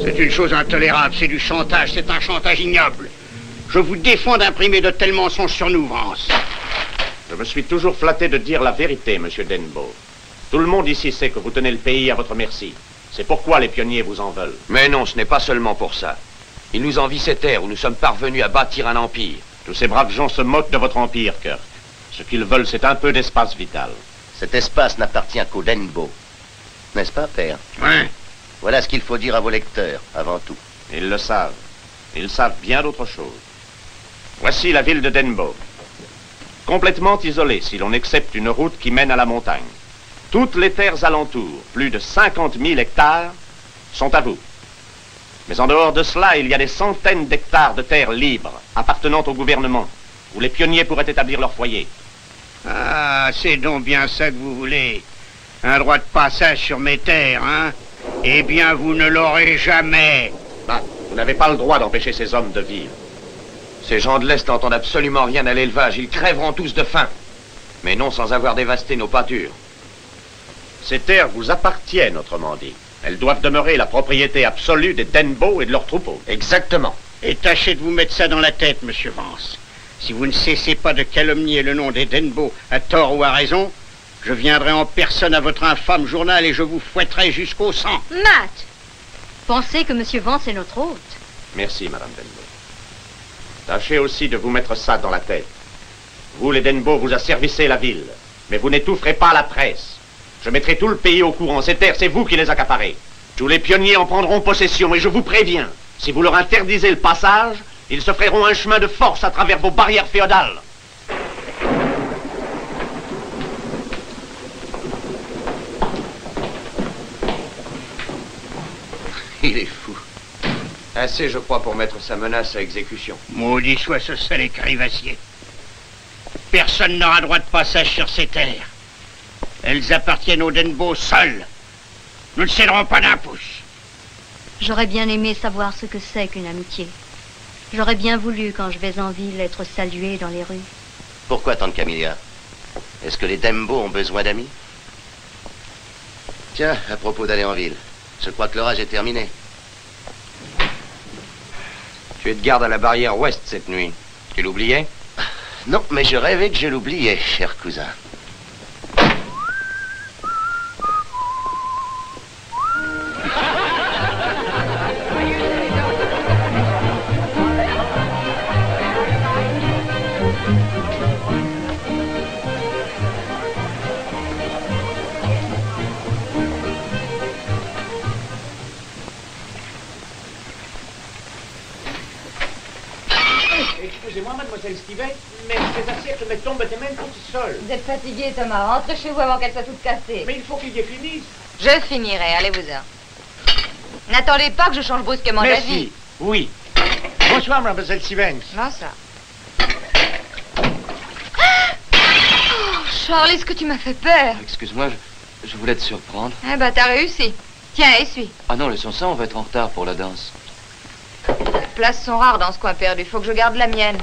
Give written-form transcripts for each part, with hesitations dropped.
C'est une chose intolérable, c'est du chantage, c'est un chantage ignoble. Je vous défends d'imprimer de tels mensonges sur nous, Vance. Je me suis toujours flatté de dire la vérité, monsieur Denbo. Tout le monde ici sait que vous tenez le pays à votre merci. C'est pourquoi les pionniers vous en veulent. Mais non, ce n'est pas seulement pour ça. Ils nous envient ces terres où nous sommes parvenus à bâtir un empire. Tous ces braves gens se moquent de votre empire, Kirk. Ce qu'ils veulent, c'est un peu d'espace vital. Cet espace n'appartient qu'aux Denbo. N'est-ce pas, père? Ouais. Voilà ce qu'il faut dire à vos lecteurs, avant tout. Ils le savent. Ils savent bien d'autres choses. Voici la ville de Denbo. Complètement isolée, si l'on accepte une route qui mène à la montagne. Toutes les terres alentours, plus de 50 000 hectares, sont à vous. Mais en dehors de cela, il y a des centaines d'hectares de terres libres, appartenant au gouvernement, où les pionniers pourraient établir leur foyer. Ah, c'est donc bien ça que vous voulez. Un droit de passage sur mes terres, hein? Eh bien, vous ne l'aurez jamais. Bah, vous n'avez pas le droit d'empêcher ces hommes de vivre. Ces gens de l'Est n'entendent absolument rien à l'élevage. Ils crèveront tous de faim. Mais non sans avoir dévasté nos pâtures. Ces terres vous appartiennent, autrement dit. Elles doivent demeurer la propriété absolue des Denbo et de leurs troupeaux. Exactement. Et tâchez de vous mettre ça dans la tête, monsieur Vance. Si vous ne cessez pas de calomnier le nom des Denbo à tort ou à raison, je viendrai en personne à votre infâme journal et je vous fouetterai jusqu'au sang. Matt, pensez que monsieur Vance est notre hôte. Merci, madame Denbo. Tâchez aussi de vous mettre ça dans la tête. Vous, les Denbo, vous asservissez la ville, mais vous n'étoufferez pas la presse. Je mettrai tout le pays au courant. Ces terres, c'est vous qui les accaparez. Tous les pionniers en prendront possession, et je vous préviens, si vous leur interdisez le passage, ils se feront un chemin de force à travers vos barrières féodales. Il est fou. Assez, je crois, pour mettre sa menace à exécution. Maudit soit ce sale écrivassier. Personne n'aura droit de passage sur ces terres. Elles appartiennent aux Denbo seuls. Nous ne céderons pas d'un pouce. J'aurais bien aimé savoir ce que c'est qu'une amitié. J'aurais bien voulu, quand je vais en ville, être saluée dans les rues. Pourquoi, tante Camilla? Est-ce que les Denbo ont besoin d'amis? Tiens, à propos d'aller en ville, je crois que l'orage est terminé. Tu es de garde à la barrière ouest cette nuit. Tu l'oubliais? Non, mais je rêvais que je l'oubliais, cher cousin. Excusez-moi, mademoiselle Stivet, mais ces assiettes me tombent des mains toutes seules. Vous êtes fatigué, Thomas. Rentrez chez vous avant qu'elles soient toutes cassées. Mais il faut qu'il y finisse. Je finirai, allez-vous-en. N'attendez pas que je change brusquement d'avis. Merci. Oui. Bonsoir, mademoiselle Stevens. Bonsoir. Oh, Charlie, est-ce que tu m'as fait peur? Excuse-moi, je voulais te surprendre. Eh ben, t'as réussi. Tiens, essuie. Ah non, laissons ça, on va être en retard pour la danse. Les places sont rares dans ce coin perdu. Faut que je garde la mienne.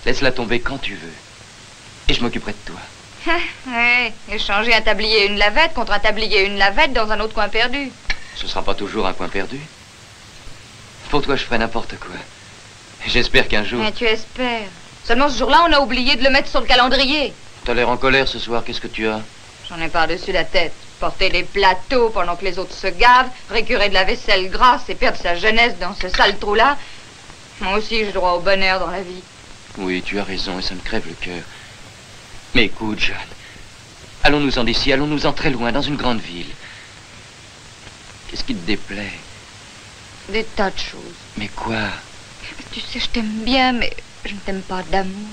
Laisse-la tomber quand tu veux. Et je m'occuperai de toi. Ouais, échanger un tablier et une lavette contre un tablier et une lavette dans un autre coin perdu. Ce sera pas toujours un coin perdu. Pour toi, je ferai n'importe quoi. Et j'espère qu'un jour... Mais tu espères. Seulement ce jour-là, on a oublié de le mettre sur le calendrier. T'as l'air en colère ce soir, qu'est-ce que tu as? J'en ai par-dessus la tête. Porter les plateaux pendant que les autres se gavent, récurer de la vaisselle grasse et perdre sa jeunesse dans ce sale trou-là. Moi aussi, j'ai droit au bonheur dans la vie. Oui, tu as raison et ça me crève le cœur. Mais écoute, Jeanne, allons-nous-en d'ici, allons-nous-en très loin, dans une grande ville. Qu'est-ce qui te déplaît? Des tas de choses. Mais quoi? Tu sais, je t'aime bien, mais je ne t'aime pas d'amour.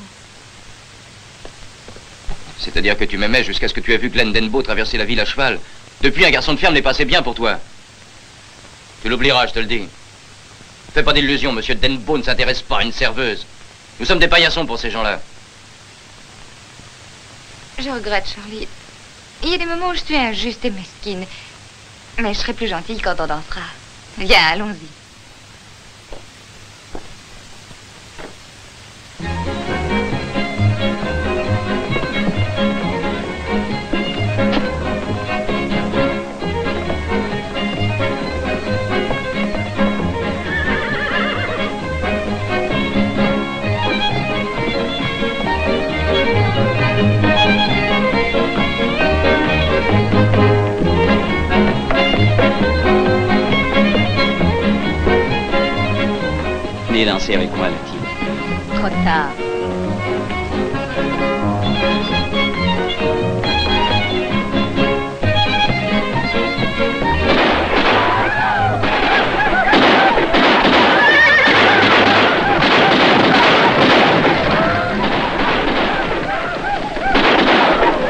C'est-à-dire que tu m'aimais jusqu'à ce que tu aies vu Glenn Denbo traverser la ville à cheval. Depuis, un garçon de ferme n'est pas assez bien pour toi. Tu l'oublieras, je te le dis. Fais pas d'illusions, monsieur Denbo ne s'intéresse pas à une serveuse. Nous sommes des paillassons pour ces gens-là. Je regrette, Charlie. Il y a des moments où je suis injuste et mesquine. Mais je serai plus gentille quand on dansera. Viens, allons-y. Venez danser avec moi, Letty. Trop tard.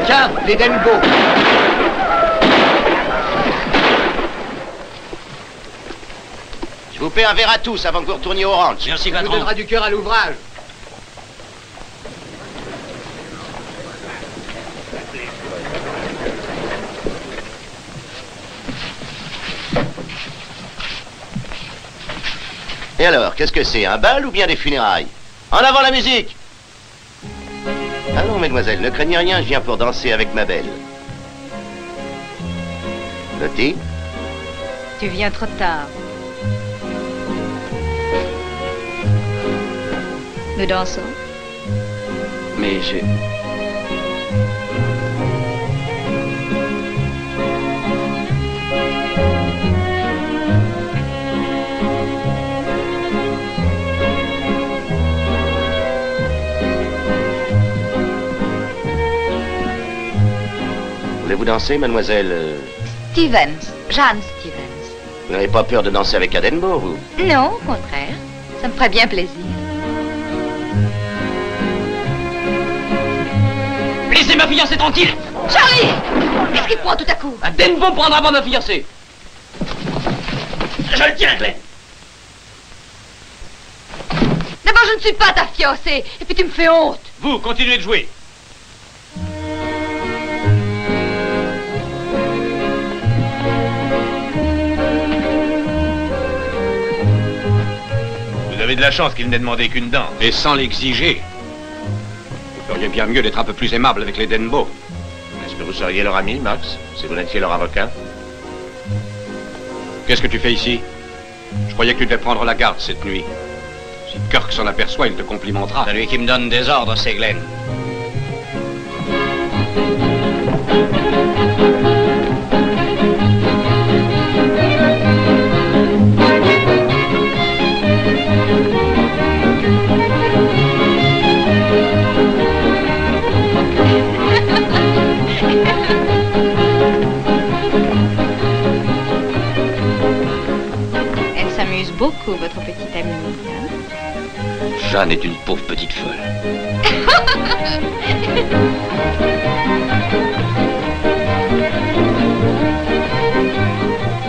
Tiens, les Denbo. Je vous paie un verre à tous avant que vous retourniez au ranch. Merci, Ça nous patron. donnera du cœur à l'ouvrage. Et alors, qu'est-ce que c'est? Un bal ou bien des funérailles? En avant la musique! Ah non, mesdemoiselles, ne craignez rien, je viens pour danser avec ma belle. Lottie? Tu viens trop tard. Nous dansons. Mais je... Voulez-vous danser, mademoiselle? Stevens, Jeanne Stevens. Vous n'avez pas peur de danser avec Adenbo, vous? Non, au contraire. Ça me ferait bien plaisir. Laissez ma fiancée tranquille. Charlie! Qu'est-ce qu'il prend tout à coup? Denbo prendra pas ma fiancée. Je le tiens, Glenn. D'abord, je ne suis pas ta fiancée. Et puis tu me fais honte. Vous, continuez de jouer. Vous avez de la chance qu'il n'ait demandé qu'une danse. Et sans l'exiger. Vous feriez bien mieux d'être un peu plus aimable avec les Denbo. Est-ce que vous seriez leur ami, Max, si vous n'étiez leur avocat? Qu'est-ce que tu fais ici? Je croyais que tu devais prendre la garde cette nuit. Si Kirk s'en aperçoit, il te complimentera. Celui qui me donne des ordres, c'est Glenn. Elle s'amuse beaucoup, votre petite amie. Hein? Jeanne est une pauvre petite folle.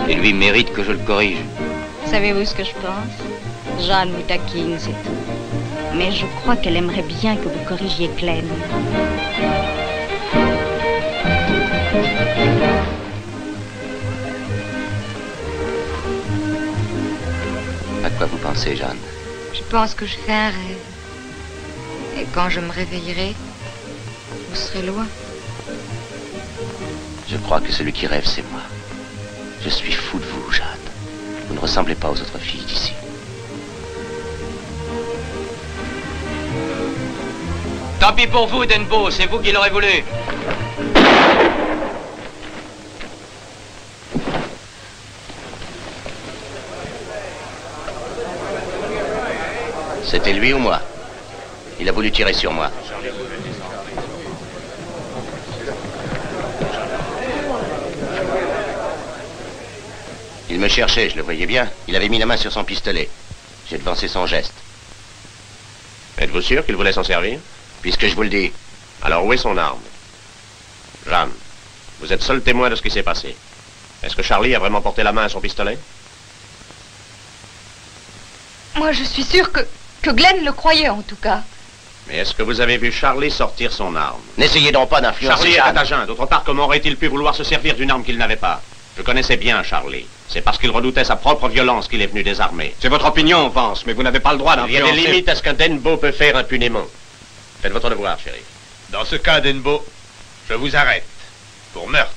Et lui mérite que je le corrige. Savez-vous ce que je pense? Jeanne vous taquine, c'est tout. Mais je crois qu'elle aimerait bien que vous corrigiez Glenn. À quoi vous pensez, Jeanne? Je pense que je fais un rêve. Et quand je me réveillerai, vous serez loin. Je crois que celui qui rêve, c'est moi. Je suis fou de vous, Jeanne. Vous ne ressemblez pas aux autres filles d'ici. Tant pis pour vous, Denbo, c'est vous qui l'aurez voulu. C'était lui ou moi? Il a voulu tirer sur moi. Il me cherchait, je le voyais bien. Il avait mis la main sur son pistolet. J'ai devancé son geste. Êtes-vous sûr qu'il voulait s'en servir? Puisque je vous le dis. Alors où est son arme? Jeanne, vous êtes seul témoin de ce qui s'est passé. Est-ce que Charlie a vraiment porté la main à son pistolet? Moi, je suis sûre que Glenn le croyait, en tout cas. Mais est-ce que vous avez vu Charlie sortir son arme? N'essayez donc pas d'influencer Charlie est Jeanne. à Jean. D'autre part, comment aurait-il pu vouloir se servir d'une arme qu'il n'avait pas? Je connaissais bien Charlie. C'est parce qu'il redoutait sa propre violence qu'il est venu désarmé. C'est votre opinion, Vance, mais vous n'avez pas le droit Il y a d'influencer. des limites à ce qu'un Denbo peut faire impunément. Faites votre devoir, chérie. Dans ce cas, Denbo, je vous arrête. Pour meurtre.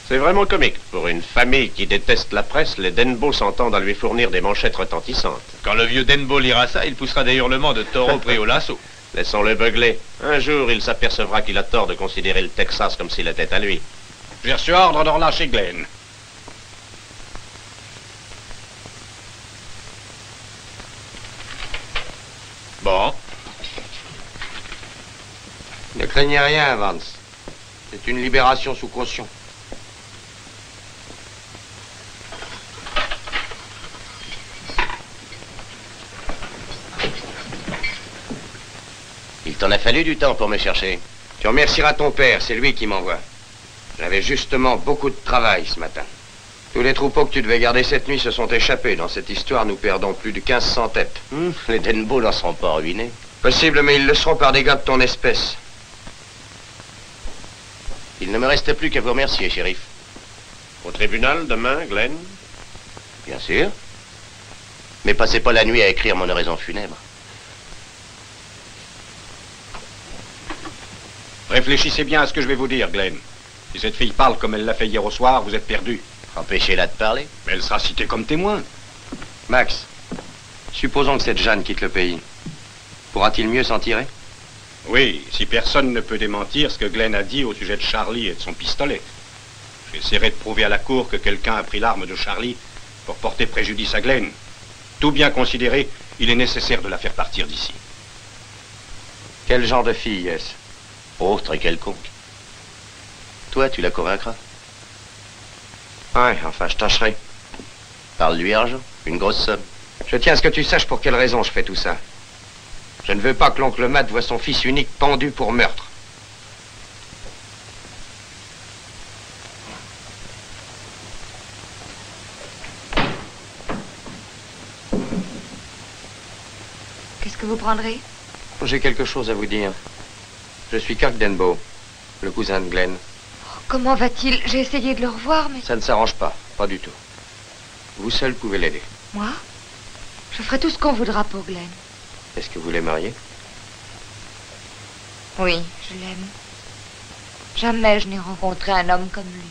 C'est vraiment comique. Pour une famille qui déteste la presse, les Denbo s'entendent à lui fournir des manchettes retentissantes. Quand le vieux Denbo lira ça, il poussera des hurlements de taureau pris au lasso. Laissons-le beugler. Un jour, il s'apercevra qu'il a tort de considérer le Texas comme s'il était à lui. J'ai reçu ordre de relâcher Glenn. Bon. Ne craignez rien, Vance. C'est une libération sous caution. Il t'en a fallu du temps pour me chercher. Tu remercieras ton père, c'est lui qui m'envoie. J'avais justement beaucoup de travail ce matin. Tous les troupeaux que tu devais garder cette nuit se sont échappés. Dans cette histoire, nous perdons plus de 1500 têtes. Les Denbo n'en seront pas ruinés. Possible, mais ils le seront par des gars de ton espèce. Il ne me reste plus qu'à vous remercier, shérif. Au tribunal, demain, Glenn? Bien sûr. Mais passez pas la nuit à écrire mon oraison funèbre. Réfléchissez bien à ce que je vais vous dire, Glenn. Si cette fille parle comme elle l'a fait hier au soir, vous êtes perdu. Empêchez-la de parler. Mais elle sera citée comme témoin. Max, supposons que cette Jeanne quitte le pays. Pourra-t-il mieux s'en tirer? Oui, si personne ne peut démentir ce que Glenn a dit au sujet de Charlie et de son pistolet. J'essaierai de prouver à la cour que quelqu'un a pris l'arme de Charlie pour porter préjudice à Glenn. Tout bien considéré, il est nécessaire de la faire partir d'ici. Quel genre de fille est-ce? Autre et quelconque. Toi, tu la convaincras. Ouais, enfin, je tâcherai. Parle-lui argent, une grosse somme. Je tiens à ce que tu saches pour quelle raison je fais tout ça. Je ne veux pas que l'oncle Matt voie son fils unique pendu pour meurtre. Qu'est-ce que vous prendrez? J'ai quelque chose à vous dire. Je suis Kirk Denbo, le cousin de Glenn. Comment va-t-il? J'ai essayé de le revoir, mais... Ça ne s'arrange pas, pas du tout. Vous seul pouvez l'aider. Moi? Je ferai tout ce qu'on voudra pour Glenn. Est-ce que vous l'aimeriez? Oui, je l'aime. Jamais je n'ai rencontré un homme comme lui.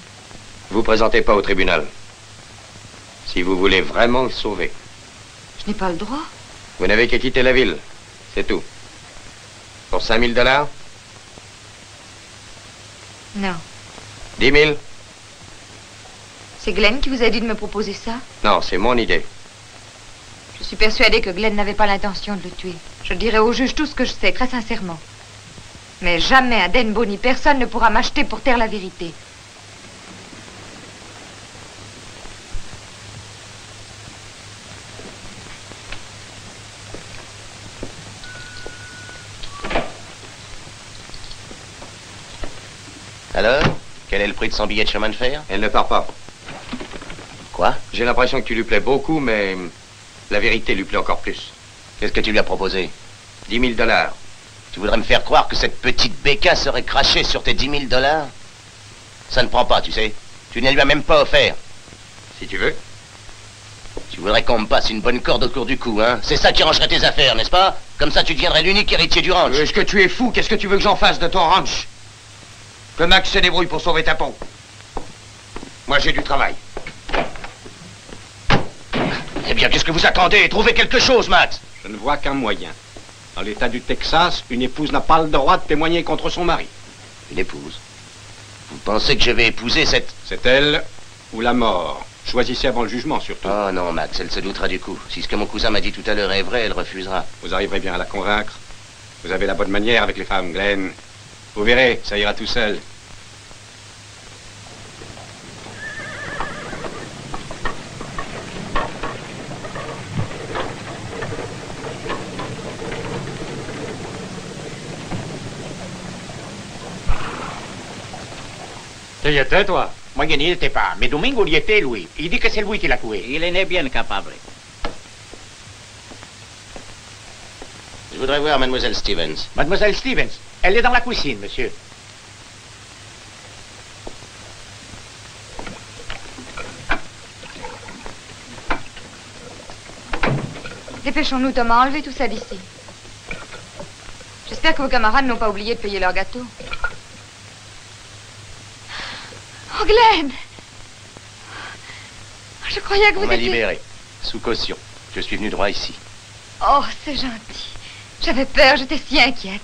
Vous présentez pas au tribunal. Si vous voulez vraiment le sauver. Je n'ai pas le droit. Vous n'avez qu'à quitter la ville. C'est tout. Pour 5000 $? Non. 10 000? C'est Glenn qui vous a dit de me proposer ça? Non, c'est mon idée. Je suis persuadée que Glenn n'avait pas l'intention de le tuer. Je dirai au juge tout ce que je sais, très sincèrement. Mais jamais un Denbo ni personne ne pourra m'acheter pour taire la vérité. Alors, quel est le prix de son billet de chemin de fer? Elle ne part pas. Quoi? J'ai l'impression que tu lui plais beaucoup, mais la vérité lui plaît encore plus. Qu'est-ce que tu lui as proposé? 10 000 $. Tu voudrais me faire croire que cette petite bécasse serait crachée sur tes 10 000 $? Ça ne prend pas, tu sais. Tu ne lui as même pas offert. Si tu veux. Tu voudrais qu'on me passe une bonne corde autour du cou, hein? C'est ça qui rangerait tes affaires, n'est-ce pas? Comme ça, tu deviendrais l'unique héritier du ranch. Est-ce que tu es fou? Qu'est-ce que tu veux que j'en fasse de ton ranch? Que Max se débrouille pour sauver ta peau. Moi, j'ai du travail. Eh bien, qu'est-ce que vous attendez? Trouvez quelque chose, Max. Je ne vois qu'un moyen. Dans l'État du Texas, une épouse n'a pas le droit de témoigner contre son mari. Une épouse? Vous pensez que je vais épouser cette... C'est elle ou la mort. Choisissez avant le jugement, surtout. Oh non, Max, elle se doutera du coup. Si ce que mon cousin m'a dit tout à l'heure est vrai, elle refusera. Vous arriverez bien à la convaincre. Vous avez la bonne manière avec les femmes, Glenn. Vous verrez, ça ira tout seul. Tu y étais, toi? Moi, je n'y étais pas, mais Domingo y était, lui. Il dit que c'est lui qui l'a tué. Il en est bien capable. Je voudrais voir Mademoiselle Stevens. Mademoiselle Stevens, elle est dans la cuisine, monsieur. Dépêchons-nous, Thomas, enlevez tout ça d'ici. J'espère que vos camarades n'ont pas oublié de payer leur gâteau. Oh, Glenn! Je croyais que On vous m'a étiez... libéré, sous caution. Je suis venu droit ici. Oh, c'est gentil. J'avais peur, j'étais si inquiète.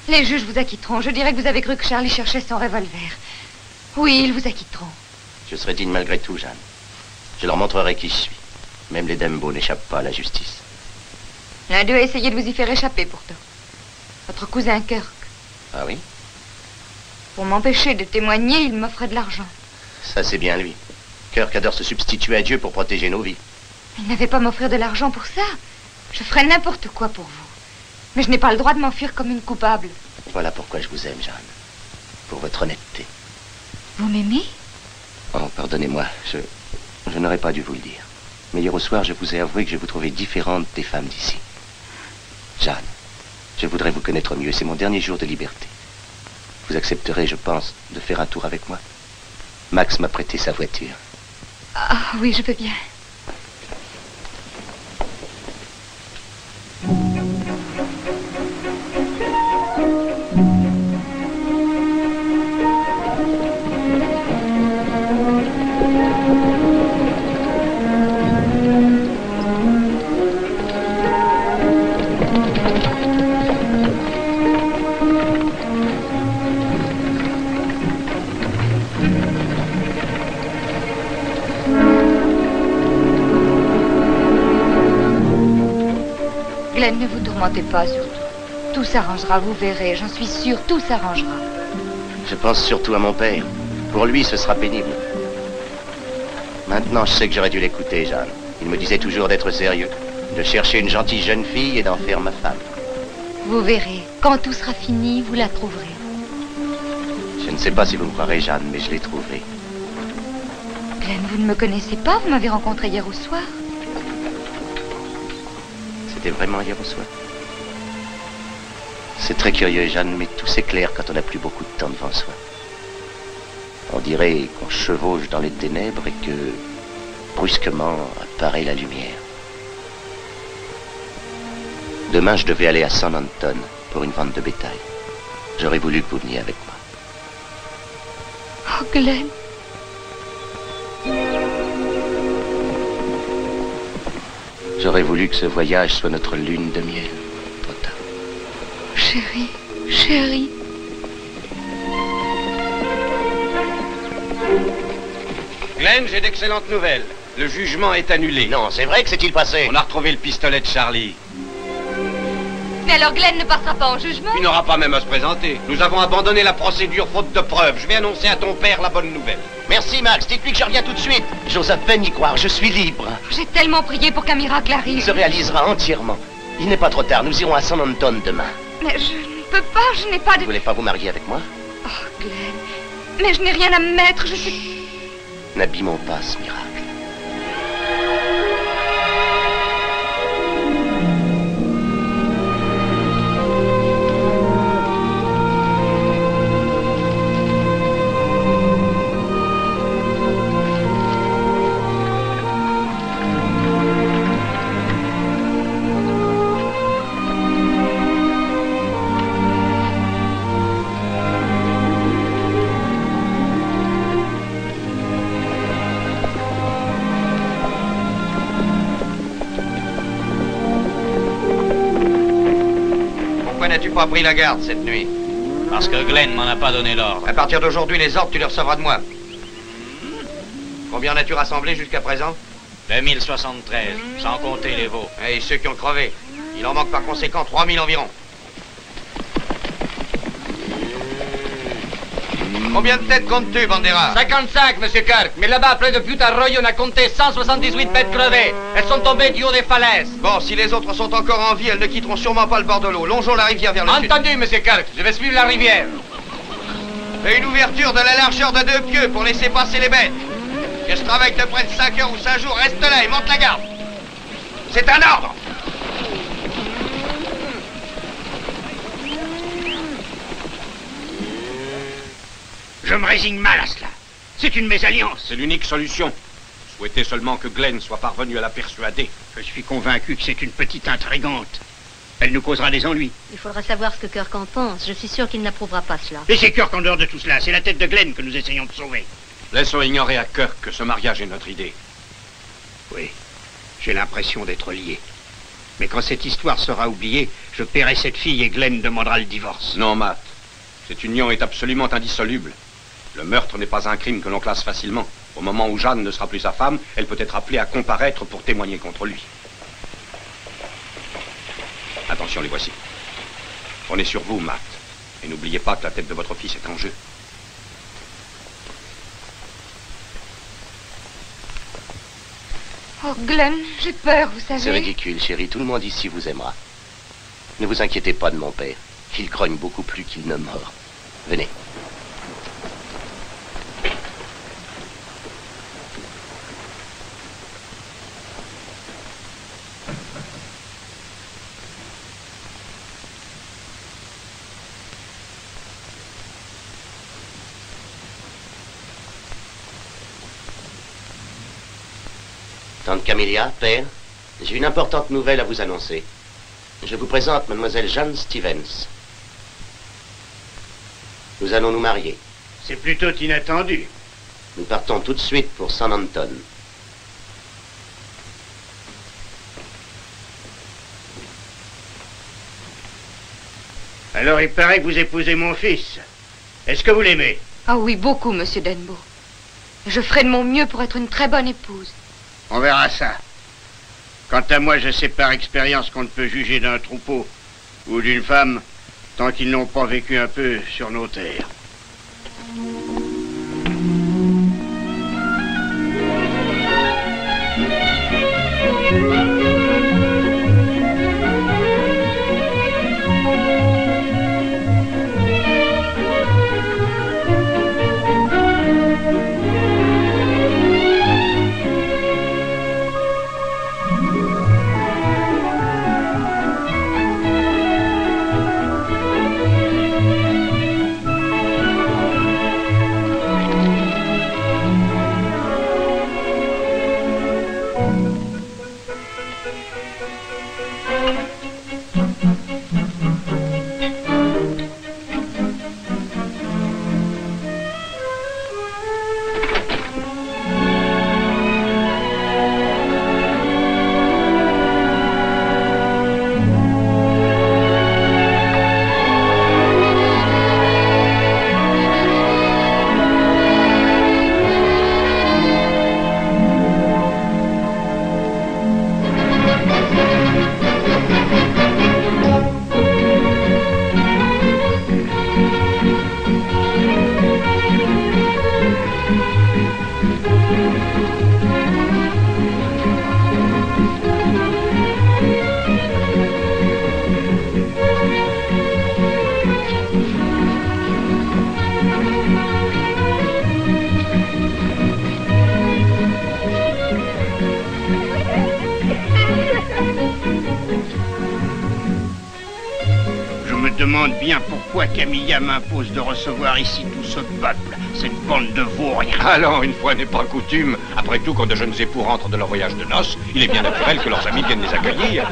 Les juges vous acquitteront. Je dirais que vous avez cru que Charlie cherchait son revolver. Oui, ils vous acquitteront. Je serai digne malgré tout, Jeanne. Je leur montrerai qui je suis. Même les Denbo n'échappent pas à la justice. L'un d'eux a essayé de vous y faire échapper, pourtant. Votre cousin Kirk. Ah oui? Pour m'empêcher de témoigner, il m'offrait de l'argent. Ça, c'est bien lui. Kirk adore se substituer à Dieu pour protéger nos vies. Il n'avait pas à m'offrir de l'argent pour ça. Je ferais n'importe quoi pour vous. Mais je n'ai pas le droit de m'enfuir comme une coupable. Voilà pourquoi je vous aime, Jeanne. Pour votre honnêteté. Vous m'aimez? Oh, pardonnez-moi, je n'aurais pas dû vous le dire. Mais hier au soir, je vous ai avoué que je vous trouvais différente des femmes d'ici. Jeanne, je voudrais vous connaître mieux. C'est mon dernier jour de liberté. Vous accepterez, je pense, de faire un tour avec moi? Max m'a prêté sa voiture. Ah oui, je veux bien. Glenn, ne vous tourmentez pas, surtout. Tout s'arrangera, vous verrez. J'en suis sûre, tout s'arrangera. Je pense surtout à mon père. Pour lui, ce sera pénible. Maintenant, je sais que j'aurais dû l'écouter, Jeanne. Il me disait toujours d'être sérieux, de chercher une gentille jeune fille et d'en faire ma femme. Vous verrez. Quand tout sera fini, vous la trouverez. Je ne sais pas si vous me croirez, Jeanne, mais je l'ai trouvée. Glenn, vous ne me connaissez pas? Vous m'avez rencontré hier au soir. C'était vraiment hier au soir. C'est très curieux, Jeanne, mais tout s'éclaire quand on n'a plus beaucoup de temps devant soi. On dirait qu'on chevauche dans les ténèbres et que, brusquement, apparaît la lumière. Demain, je devais aller à San Anton pour une vente de bétail. J'aurais voulu que vous veniez avec moi. Oh, Glenn. J'aurais voulu que ce voyage soit notre lune de miel. Trop tard. Chérie, chérie. Glenn, j'ai d'excellentes nouvelles. Le jugement est annulé. Non, c'est vrai que s'est-il passé? On a retrouvé le pistolet de Charlie. Mais alors Glenn ne passera pas en jugement? Il n'aura pas même à se présenter. Nous avons abandonné la procédure faute de preuves. Je vais annoncer à ton père la bonne nouvelle. Merci, Max. Dites-lui que je reviens tout de suite. J'ose à peine y croire. Je suis libre. J'ai tellement prié pour qu'un miracle arrive. Il se réalisera entièrement. Il n'est pas trop tard. Nous irons à San Anton demain. Mais je ne peux pas. Je n'ai pas de... Vous voulez pas vous marier avec moi? Oh, Glenn. Mais je n'ai rien à me mettre. Je suis... N'abîmons pas ce miracle. N'as-tu pas pris la garde cette nuit? Parce que Glenn m'en a pas donné l'ordre. À partir d'aujourd'hui, les ordres, tu les recevras de moi. Combien en as-tu rassemblé jusqu'à présent? 2073, sans compter les veaux. Et ceux qui ont crevé. Il en manque par conséquent 3000 environ. Combien de têtes comptes-tu, Bandera? 55, monsieur Kirk. Mais là-bas, près de Putarroyo, on a compté 178 têtes crevées. Elles sont tombées du haut des falaises. Bon, si les autres sont encore en vie, elles ne quitteront sûrement pas le bord de l'eau. Longeons la rivière vers le sud. Entendu, monsieur Kirk. Je vais suivre la rivière. Fais une ouverture de la largeur de 2 pieds pour laisser passer les bêtes. Que je travaille de près de 5 heures ou 5 jours, reste là et monte la garde. C'est un ordre. Je me résigne mal à cela. C'est une mésalliance. C'est l'unique solution. Souhaitez seulement que Glenn soit parvenu à la persuader. Je suis convaincu que c'est une petite intrigante. Elle nous causera des ennuis. Il faudra savoir ce que Kirk en pense. Je suis sûr qu'il n'approuvera pas cela. Et c'est Kirk en dehors de tout cela. C'est la tête de Glenn que nous essayons de sauver. Laissons ignorer à Kirk que ce mariage est notre idée. Oui, j'ai l'impression d'être lié. Mais quand cette histoire sera oubliée, je paierai cette fille et Glenn demandera le divorce. Non, Matt. Cette union est absolument indissoluble. Le meurtre n'est pas un crime que l'on classe facilement. Au moment où Jeanne ne sera plus sa femme, elle peut être appelée à comparaître pour témoigner contre lui. Attention, les voici. On est sur vous, Matt. Et n'oubliez pas que la tête de votre fils est en jeu. Oh, Glenn, j'ai peur, vous savez. C'est ridicule, chérie. Tout le monde ici vous aimera. Ne vous inquiétez pas de mon père. Il grogne beaucoup plus qu'il ne mord. Venez. Tante Camélia, père, j'ai une importante nouvelle à vous annoncer. Je vous présente mademoiselle Jeanne Stevens. Nous allons nous marier. C'est plutôt inattendu. Nous partons tout de suite pour San Anton. Alors il paraît que vous épousez mon fils. Est-ce que vous l'aimez? Ah oui, beaucoup, monsieur Denbo. Je ferai de mon mieux pour être une très bonne épouse. On verra ça. Quant à moi, je sais par expérience qu'on ne peut juger d'un troupeau ou d'une femme tant qu'ils n'ont pas vécu un peu sur nos terres. Je me demande bien pourquoi Camilla m'impose de recevoir ici tout ce peuple, cette bande de vauriens. Allons, une fois n'est pas coutume. Après tout, quand de jeunes époux rentrent de leur voyage de noces, il est bien naturel que leurs amis viennent les accueillir.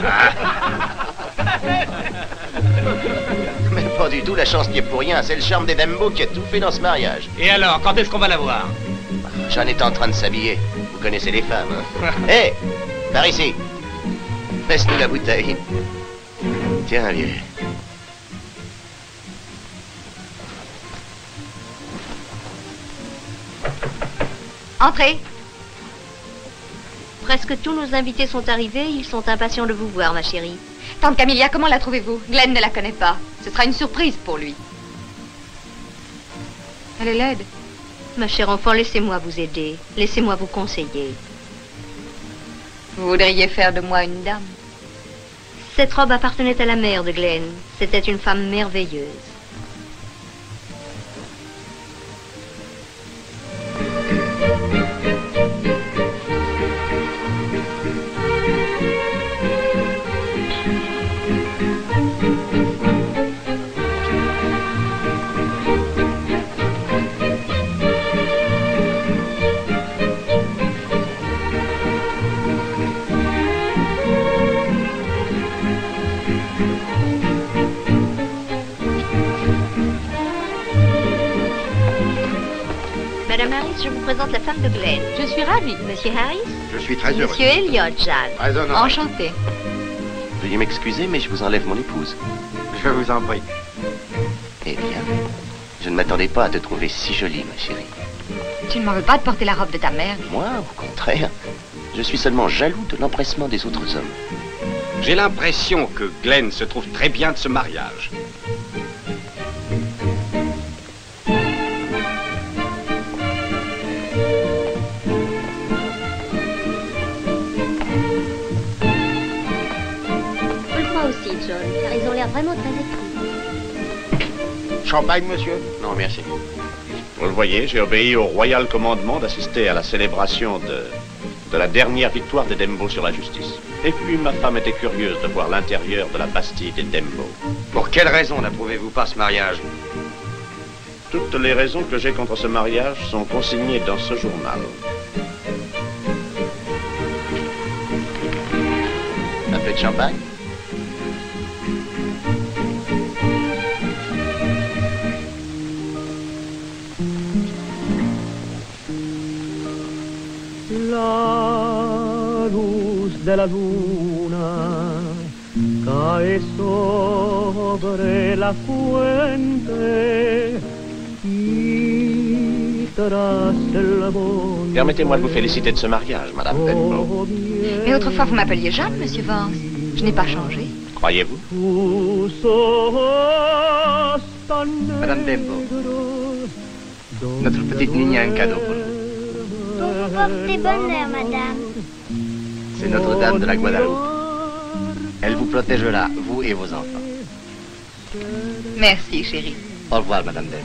Mais pas du tout, la chance n'y est pour rien. C'est le charme des Denbo qui a tout fait dans ce mariage. Et alors, quand est-ce qu'on va la voir? Jeanne est en train de s'habiller. Vous connaissez les femmes, hein? Hé, par ici. Laisse-nous la bouteille. Tiens, vieux. Entrez. Presque tous nos invités sont arrivés. Ils sont impatients de vous voir, ma chérie. Tante Camélia, comment la trouvez-vous? Glenn ne la connaît pas. Ce sera une surprise pour lui. Elle est laide. Ma chère enfant, laissez-moi vous aider. Laissez-moi vous conseiller. Vous voudriez faire de moi une dame? Cette robe appartenait à la mère de Glenn. C'était une femme merveilleuse. Madame Harris, je vous présente la femme de Glenn. Je suis ravie. Monsieur Harris? Je suis très heureux. Monsieur Elliot, Jeanne. Très honoré. Enchantée. Veuillez m'excuser, mais je vous enlève mon épouse. Je vous en prie. Eh bien, je ne m'attendais pas à te trouver si jolie, ma chérie. Tu ne m'en veux pas de porter la robe de ta mère? Moi, au contraire, je suis seulement jaloux de l'empressement des autres hommes. J'ai l'impression que Glenn se trouve très bien de ce mariage. Je le crois aussi, John, car ils ont l'air vraiment très épris. Champagne, monsieur? Non, merci. Vous le voyez, j'ai obéi au royal commandement d'assister à la célébration de la dernière victoire des Dembo sur la justice. Et puis ma femme était curieuse de voir l'intérieur de la Bastille des Dembo. Pour quelle raison n'approuvez-vous pas ce mariage? Toutes les raisons que j'ai contre ce mariage sont consignées dans ce journal. Un peu de champagne? La luz de la luna cae sobre la fuente y tras el monte. Permettez-moi de vous féliciter de ce mariage, Madame Denbo. Mais autrefois, vous m'appeliez Jeanne, Monsieur Vance. Je n'ai pas changé. Croyez-vous? Madame Dembo, notre petite Nini a un cadeau pour vous. Pour vous porter bonheur, madame. C'est Notre-Dame de la Guadeloupe. Elle vous protégera, vous et vos enfants. Merci, chérie. Au revoir, Madame Dembo.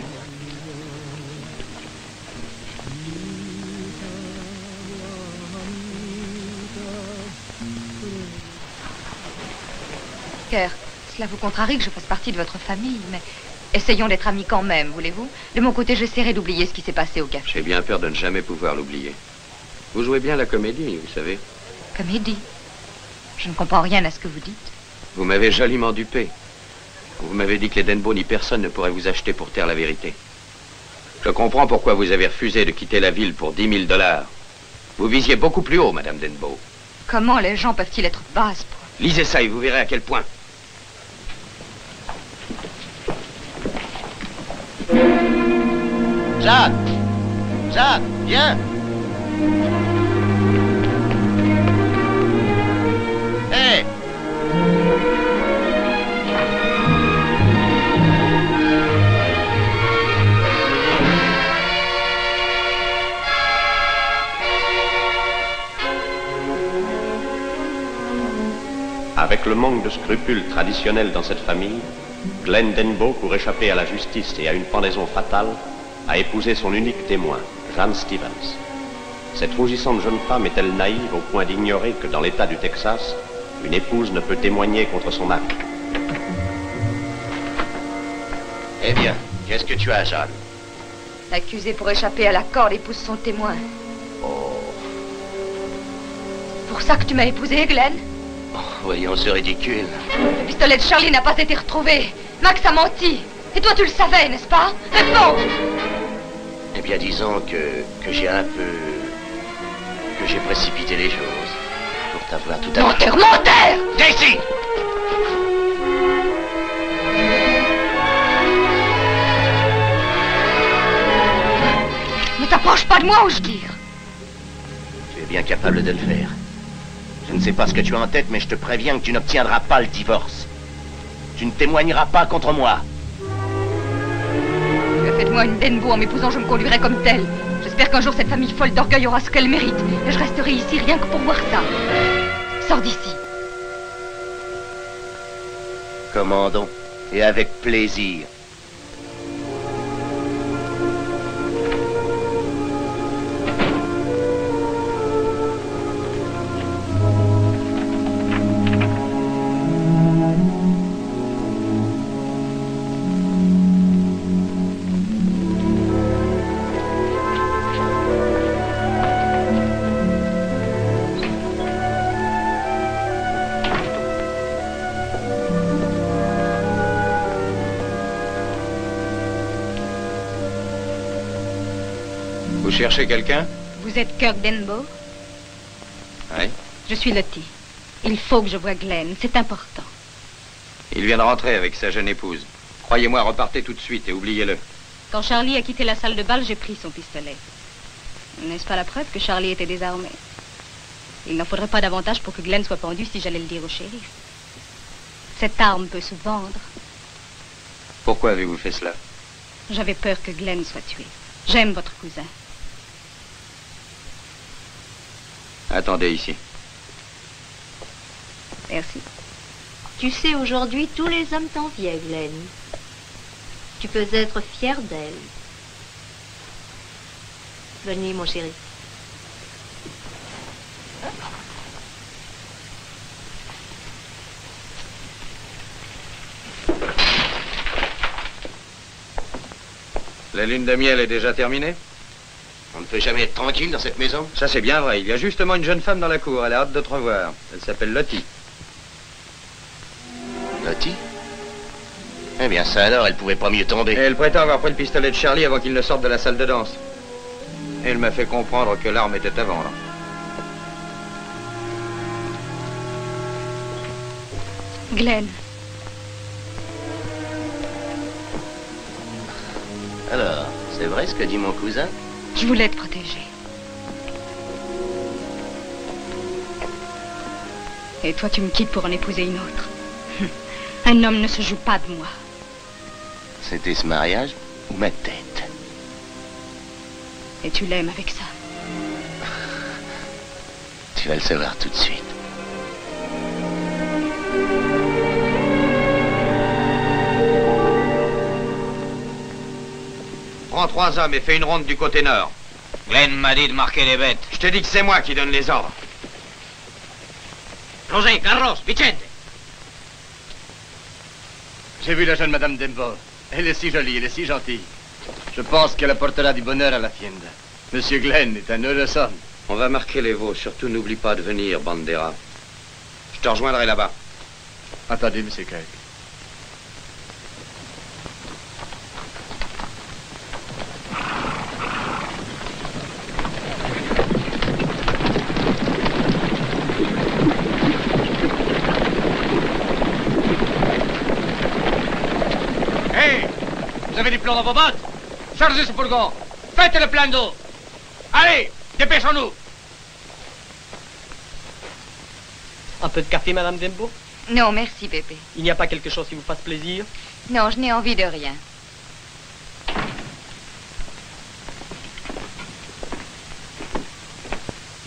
Cœur, cela vous contrarie que je fasse partie de votre famille, mais essayons d'être amis quand même, voulez-vous? De mon côté, j'essaierai d'oublier ce qui s'est passé au café. J'ai bien peur de ne jamais pouvoir l'oublier. Vous jouez bien la comédie, vous savez. Comédie? Je ne comprends rien à ce que vous dites. Vous m'avez joliment dupé. Vous m'avez dit que les Denbo ni personne ne pourrait vous acheter pour taire la vérité. Je comprends pourquoi vous avez refusé de quitter la ville pour 10 000 $. Vous visiez beaucoup plus haut, Madame Denbo. Comment les gens peuvent-ils être basses pour... Lisez ça et vous verrez à quel point. Jeanne! Jeanne, viens! Hé! Avec le manque de scrupules traditionnels dans cette famille, Glenn Denbo, pour échapper à la justice et à une pendaison fatale, a épousé son unique témoin, Jeanne Stevens. Cette rougissante jeune femme est-elle naïve au point d'ignorer que dans l'État du Texas, une épouse ne peut témoigner contre son mari? Eh bien, qu'est-ce que tu as, Jeanne? L'accusé pour échapper à la corde épouse son témoin. Oh, C'est pour ça que tu m'as épousé, Glenn? voyons, c'est ridicule. Le pistolet de Charlie n'a pas été retrouvé. Max a menti. Et toi, tu le savais, n'est-ce pas? Réponds! Eh bien, disons que j'ai un peu... que j'ai précipité les choses pour t'avoir tout à l'heure. Menteur, menteur! Daisy! Ne t'approche pas de moi ou je tire. Tu es bien capable de le faire. Je ne sais pas ce que tu as en tête, mais je te préviens que tu n'obtiendras pas le divorce. Tu ne témoigneras pas contre moi. Tu as fait de moi une Denbo. En m'épousant, je me conduirai comme telle. J'espère qu'un jour, cette famille folle d'orgueil aura ce qu'elle mérite. Et je resterai ici rien que pour voir ça. Sors d'ici. Commandons, et avec plaisir. Vous cherchez quelqu'un? Vous êtes Kirk Denbo? Oui. Je suis Lottie. Il faut que je voie Glenn, c'est important. Il vient de rentrer avec sa jeune épouse. Croyez-moi, repartez tout de suite et oubliez-le. Quand Charlie a quitté la salle de bal, j'ai pris son pistolet. N'est-ce pas la preuve que Charlie était désarmé? Il n'en faudrait pas davantage pour que Glenn soit pendu si j'allais le dire au shérif. Cette arme peut se vendre. Pourquoi avez-vous fait cela? J'avais peur que Glenn soit tué. J'aime votre cousin. Attendez ici. Merci. Tu sais, aujourd'hui, tous les hommes t'enviaient, Glenn. Tu peux être fier d'elle. Bonne nuit, mon chéri. La lune de miel est déjà terminée? On ne peut jamais être tranquille dans cette maison. Ça, c'est bien vrai. Il y a justement une jeune femme dans la cour. Elle a hâte de te revoir. Elle s'appelle Lottie. Lottie? Eh bien, ça alors, elle pouvait pas mieux tomber. Et elle prétend avoir pris le pistolet de Charlie avant qu'il ne sorte de la salle de danse. Et elle m'a fait comprendre que l'arme était à vendre. Glenn. Alors, c'est vrai ce que dit mon cousin? Je voulais te protéger. Et toi, tu me quittes pour en épouser une autre. Un homme ne se joue pas de moi. C'était ce mariage ou ma tête? Et tu l'aimes avec ça. Tu vas le savoir tout de suite. Prends 3 hommes et fais une ronde du côté nord. Glenn m'a dit de marquer les bêtes. Je te dis que c'est moi qui donne les ordres. José, Carlos, Vicente. J'ai vu la jeune Madame Denbo. Elle est si jolie, elle est si gentille. Je pense qu'elle apportera du bonheur à la tienda. Monsieur Glenn est un heureux homme. On va marquer les veaux. Surtout, n'oublie pas de venir, Bandera. Je te rejoindrai là-bas. Attendez, Monsieur Kirk. Vous avez du plomb dans vos bottes? Chargez ce fourgon. Faites le plein d'eau. Allez, dépêchons-nous. Un peu de café, Madame Denbo? Non, merci, Pépé. Il n'y a pas quelque chose qui vous fasse plaisir? Non, je n'ai envie de rien.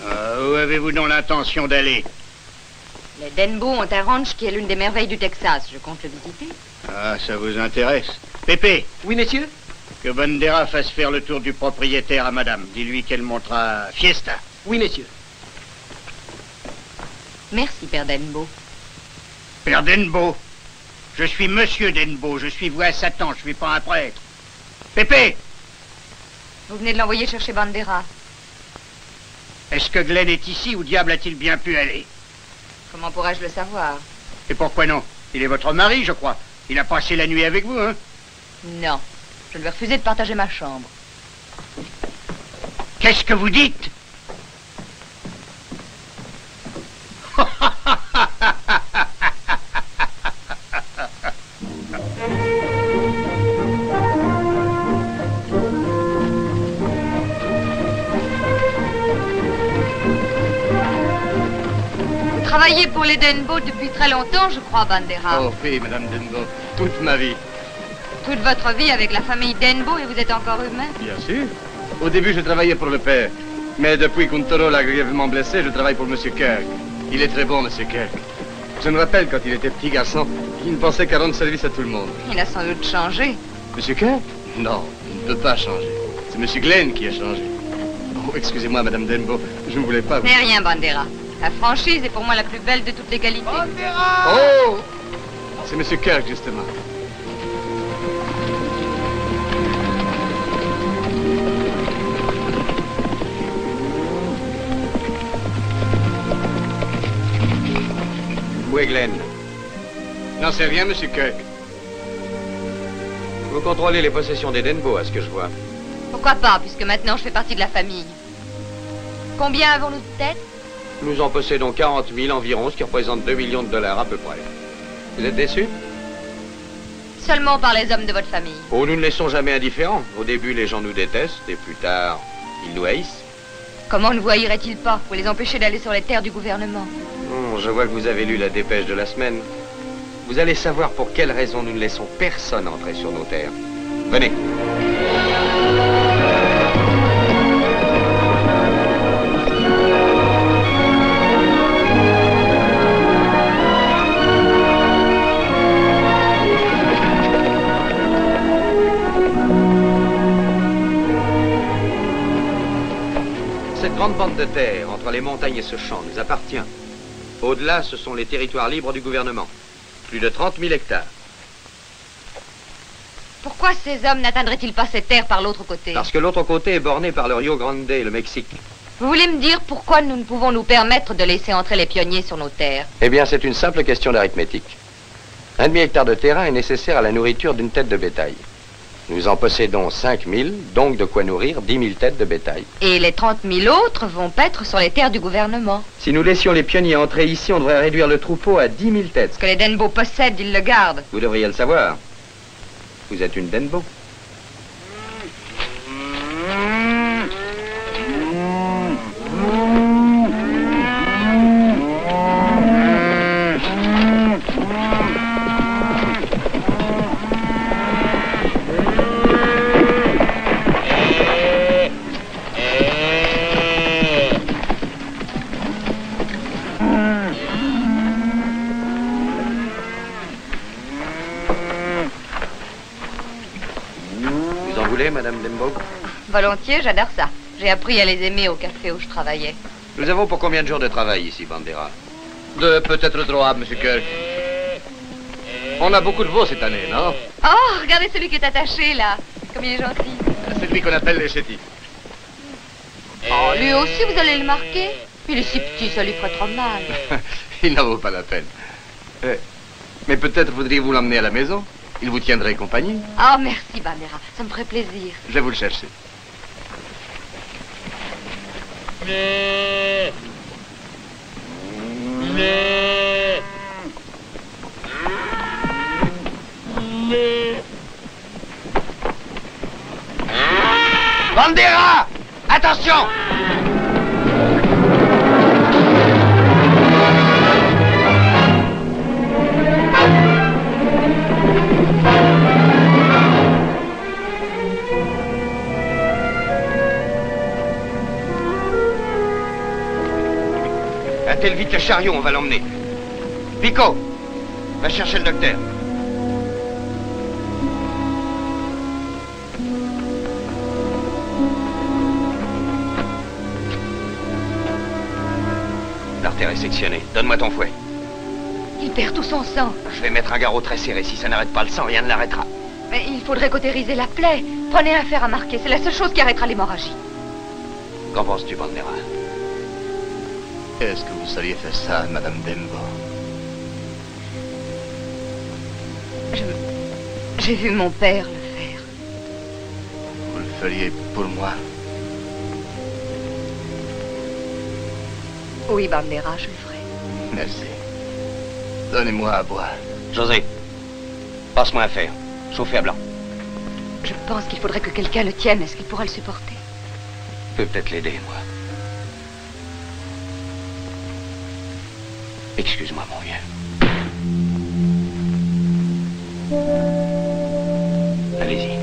Où avez-vous donc l'intention d'aller? Les Denbo ont un ranch qui est l'une des merveilles du Texas. Je compte le visiter. Ah, ça vous intéresse. Pépé. Oui, messieurs? Que Bandera fasse faire le tour du propriétaire à madame. Dis-lui qu'elle montera fiesta. Oui, messieurs. Merci, Père Denbo. Père Denbo. Je suis Monsieur Denbo. Je suis voué à Satan. Je suis pas un prêtre. Pépé. Vous venez de l'envoyer chercher Bandera. Est-ce que Glenn est ici? Où diable a-t-il bien pu aller? Comment pourrais-je le savoir? Et pourquoi non? Il est votre mari, je crois. Il a passé la nuit avec vous, hein? Non. Je lui ai refusé de partager ma chambre. Qu'est-ce que vous dites? Vous travaillez pour les Denbo depuis très longtemps, je crois, Bandera. Oh oui, Madame Denbo, toute ma vie. Toute votre vie avec la famille Denbo et vous êtes encore humain? Bien sûr. Au début, je travaillais pour le père. Mais depuis qu'Untoro l'a grièvement blessé, je travaille pour Monsieur Kirk. Il est très bon, Monsieur Kirk. Je me rappelle quand il était petit garçon, il ne pensait qu'à rendre service à tout le monde. Il a sans doute changé. Monsieur Kirk? Non, il ne peut pas changer. C'est Monsieur Glenn qui a changé. Oh, excusez-moi, Madame Denbo, je ne voulais pas vous... Mais rien, Bandera. La franchise est pour moi la plus belle de toutes les qualités. Bandera! Oh! C'est Monsieur Kirk, justement. Où est Glenn? N'en sais rien, Monsieur Kirk. Vous contrôlez les possessions des Denbo, à ce que je vois. Pourquoi pas, puisque maintenant je fais partie de la famille. Combien avons-nous de têtes? Nous en possédons 40 000 environ, ce qui représente 2 millions de dollars à peu près. Vous êtes déçus? Seulement par les hommes de votre famille. Oh, nous ne les laissons jamais indifférents. Au début, les gens nous détestent, et plus tard, ils nous haïssent. Comment ne voyeraient-ils pas pour les empêcher d'aller sur les terres du gouvernement? Je vois que vous avez lu la dépêche de la semaine. Vous allez savoir pour quelle raison nous ne laissons personne entrer sur nos terres. Venez. Cette grande bande de terre entre les montagnes et ce champ nous appartient. Au-delà, ce sont les territoires libres du gouvernement. Plus de 30 000 hectares. Pourquoi ces hommes n'atteindraient-ils pas ces terres par l'autre côté? Parce que l'autre côté est borné par le Rio Grande, le Mexique. Vous voulez me dire pourquoi nous ne pouvons nous permettre de laisser entrer les pionniers sur nos terres? Eh bien, c'est une simple question d'arithmétique. 1 demi-hectare de terrain est nécessaire à la nourriture d'une tête de bétail. Nous en possédons 5 000, donc de quoi nourrir 10 000 têtes de bétail. Et les 30 000 autres vont paître sur les terres du gouvernement. Si nous laissions les pionniers entrer ici, on devrait réduire le troupeau à 10 000 têtes. Ce que les Denbo possèdent, ils le gardent. Vous devriez le savoir. Vous êtes une Denbo. Madame Denbo? Volontiers, j'adore ça. J'ai appris à les aimer au café où je travaillais. Nous avons pour combien de jours de travail ici, Bandera? 2, peut-être 3, Monsieur Kirk. On a beaucoup de veaux cette année, non? Oh, regardez celui qui est attaché, là. Comme il est gentil. C'est lui qu'on appelle les chétis. Oh, lui aussi, vous allez le marquer? Il est si petit, ça lui ferait trop mal. Il n'en vaut pas la peine. Mais peut-être voudriez-vous l'emmener à la maison? Il vous tiendrait compagnie. Oh, merci, Bandera. Ça me ferait plaisir. Je vais vous le chercher. Bandera! Attention! Attelle vite le chariot, on va l'emmener. Pico, va chercher le docteur. L'artère est sectionnée. Donne-moi ton fouet. Il perd tout son sang. Je vais mettre un garrot très serré. Si ça n'arrête pas le sang, rien ne l'arrêtera. Mais il faudrait cautériser la plaie. Prenez un fer à marquer. C'est la seule chose qui arrêtera l'hémorragie. Qu'en penses-tu, Bandera? Est-ce que vous saviez faire ça, Madame Denbo? J'ai vu mon père le faire. Vous le feriez pour moi? Oui, Bandera, je le ferai. Merci. Donnez-moi à boire. José, passe-moi un fer. Chauffé à blanc. Je pense qu'il faudrait que quelqu'un le tienne. Est-ce qu'il pourra le supporter? Je peux peut-être l'aider, moi. Excuse-moi, mon vieux. Allez-y.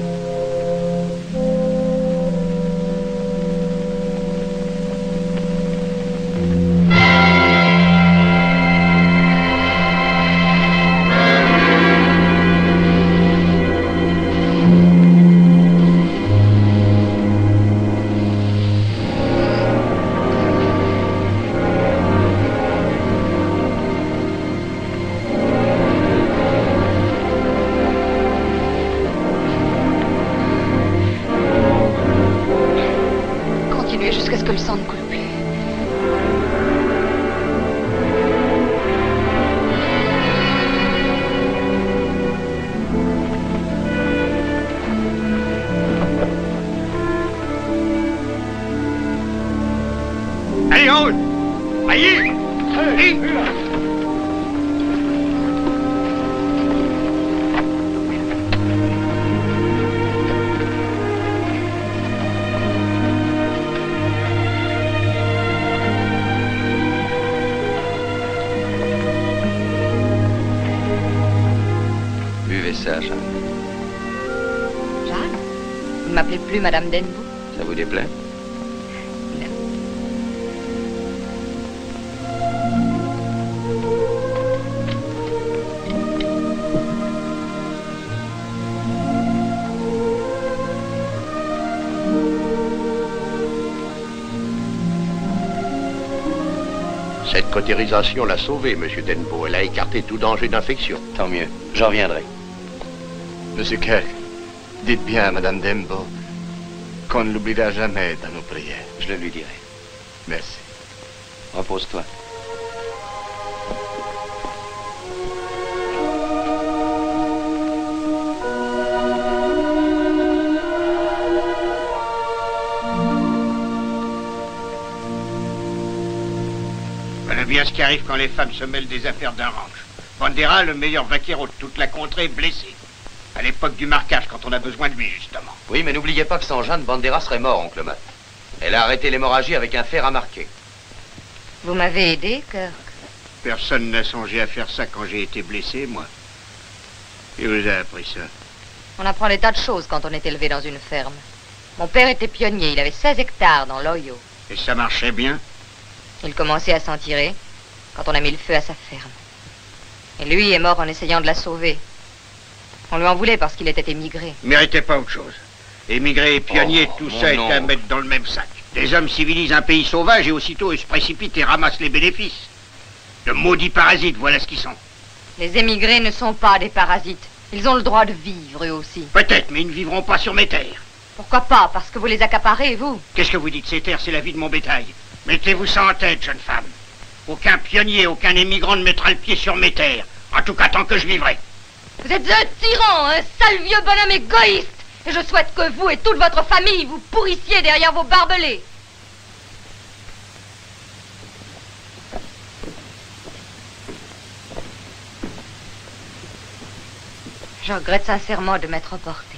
Jusqu'à ce que le sang ne coule plus. Allez, Raoul! Allez! Allez! plus Madame Denbo. Ça vous déplaît? Cette cautérisation l'a sauvé, Monsieur Denbo. Elle a écarté tout danger d'infection. Tant mieux. J'en reviendrai. Monsieur Kirk, dites bien à Madame Denbo qu'on ne l'oubliera jamais dans nos prières. Je le lui dirai. Merci. Repose-toi. Voilà bien ce qui arrive quand les femmes se mêlent des affaires d'un ranch. Bandera, le meilleur vaquero de toute la contrée, est blessé. À l'époque du marquage, quand on a besoin de lui, justement. Oui, mais n'oubliez pas que sans Jeanne, Bandera serait mort, oncle Matt. Elle a arrêté l'hémorragie avec un fer à marquer. Vous m'avez aidé, Kirk? Personne n'a songé à faire ça quand j'ai été blessé, moi. Qui vous a appris ça? On apprend des tas de choses quand on est élevé dans une ferme. Mon père était pionnier, il avait 16 hectares dans l'Ohio. Et ça marchait bien? Il commençait à s'en tirer quand on a mis le feu à sa ferme. Et lui est mort en essayant de la sauver. On lui en voulait parce qu'il était émigré. Il méritait pas autre chose. Émigré et pionnier, tout ça est à mettre dans le même sac. Des hommes civilisent un pays sauvage et aussitôt ils se précipitent et ramassent les bénéfices. De maudits parasites, voilà ce qu'ils sont. Les émigrés ne sont pas des parasites. Ils ont le droit de vivre, eux aussi. Peut-être, mais ils ne vivront pas sur mes terres. Pourquoi pas? Parce que vous les accaparez, vous. Qu'est-ce que vous dites? Ces terres, c'est la vie de mon bétail. Mettez-vous ça en tête, jeune femme. Aucun pionnier, aucun émigrant ne mettra le pied sur mes terres. En tout cas, tant que je vivrai. Vous êtes un tyran, un sale vieux bonhomme égoïste. Et je souhaite que vous et toute votre famille vous pourrissiez derrière vos barbelés. Je regrette sincèrement de m'être emporté.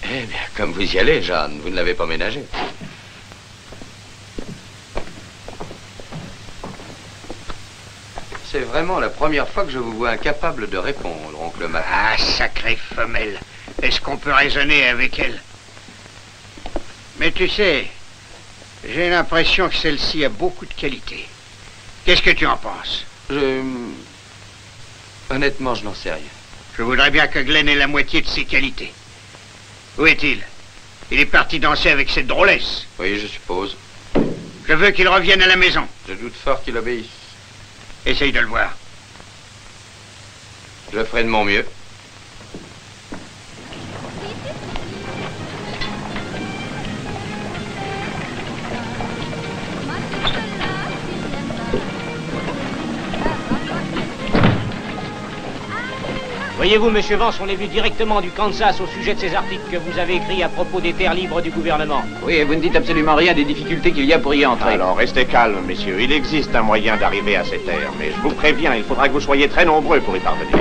Eh bien, comme vous y allez, Jeanne, vous ne l'avez pas ménagé. C'est vraiment la première fois que je vous vois incapable de répondre, oncle Matt. Ah, sacrée femelle. Est-ce qu'on peut raisonner avec elle? Mais tu sais, j'ai l'impression que celle-ci a beaucoup de qualités. Qu'est-ce que tu en penses? Honnêtement, je n'en sais rien. Je voudrais bien que Glenn ait la moitié de ses qualités. Où est-il? Il est parti danser avec cette drôlesse. Oui, je suppose. Je veux qu'il revienne à la maison. Je doute fort qu'il obéisse. Essaye de le voir. Je ferai de mon mieux. Voyez-vous, Monsieur Vance, on est venu directement du Kansas au sujet de ces articles que vous avez écrits à propos des terres libres du gouvernement. Oui, et vous ne dites absolument rien des difficultés qu'il y a pour y entrer. Alors, restez calme, messieurs. Il existe un moyen d'arriver à ces terres, mais je vous préviens, il faudra que vous soyez très nombreux pour y parvenir.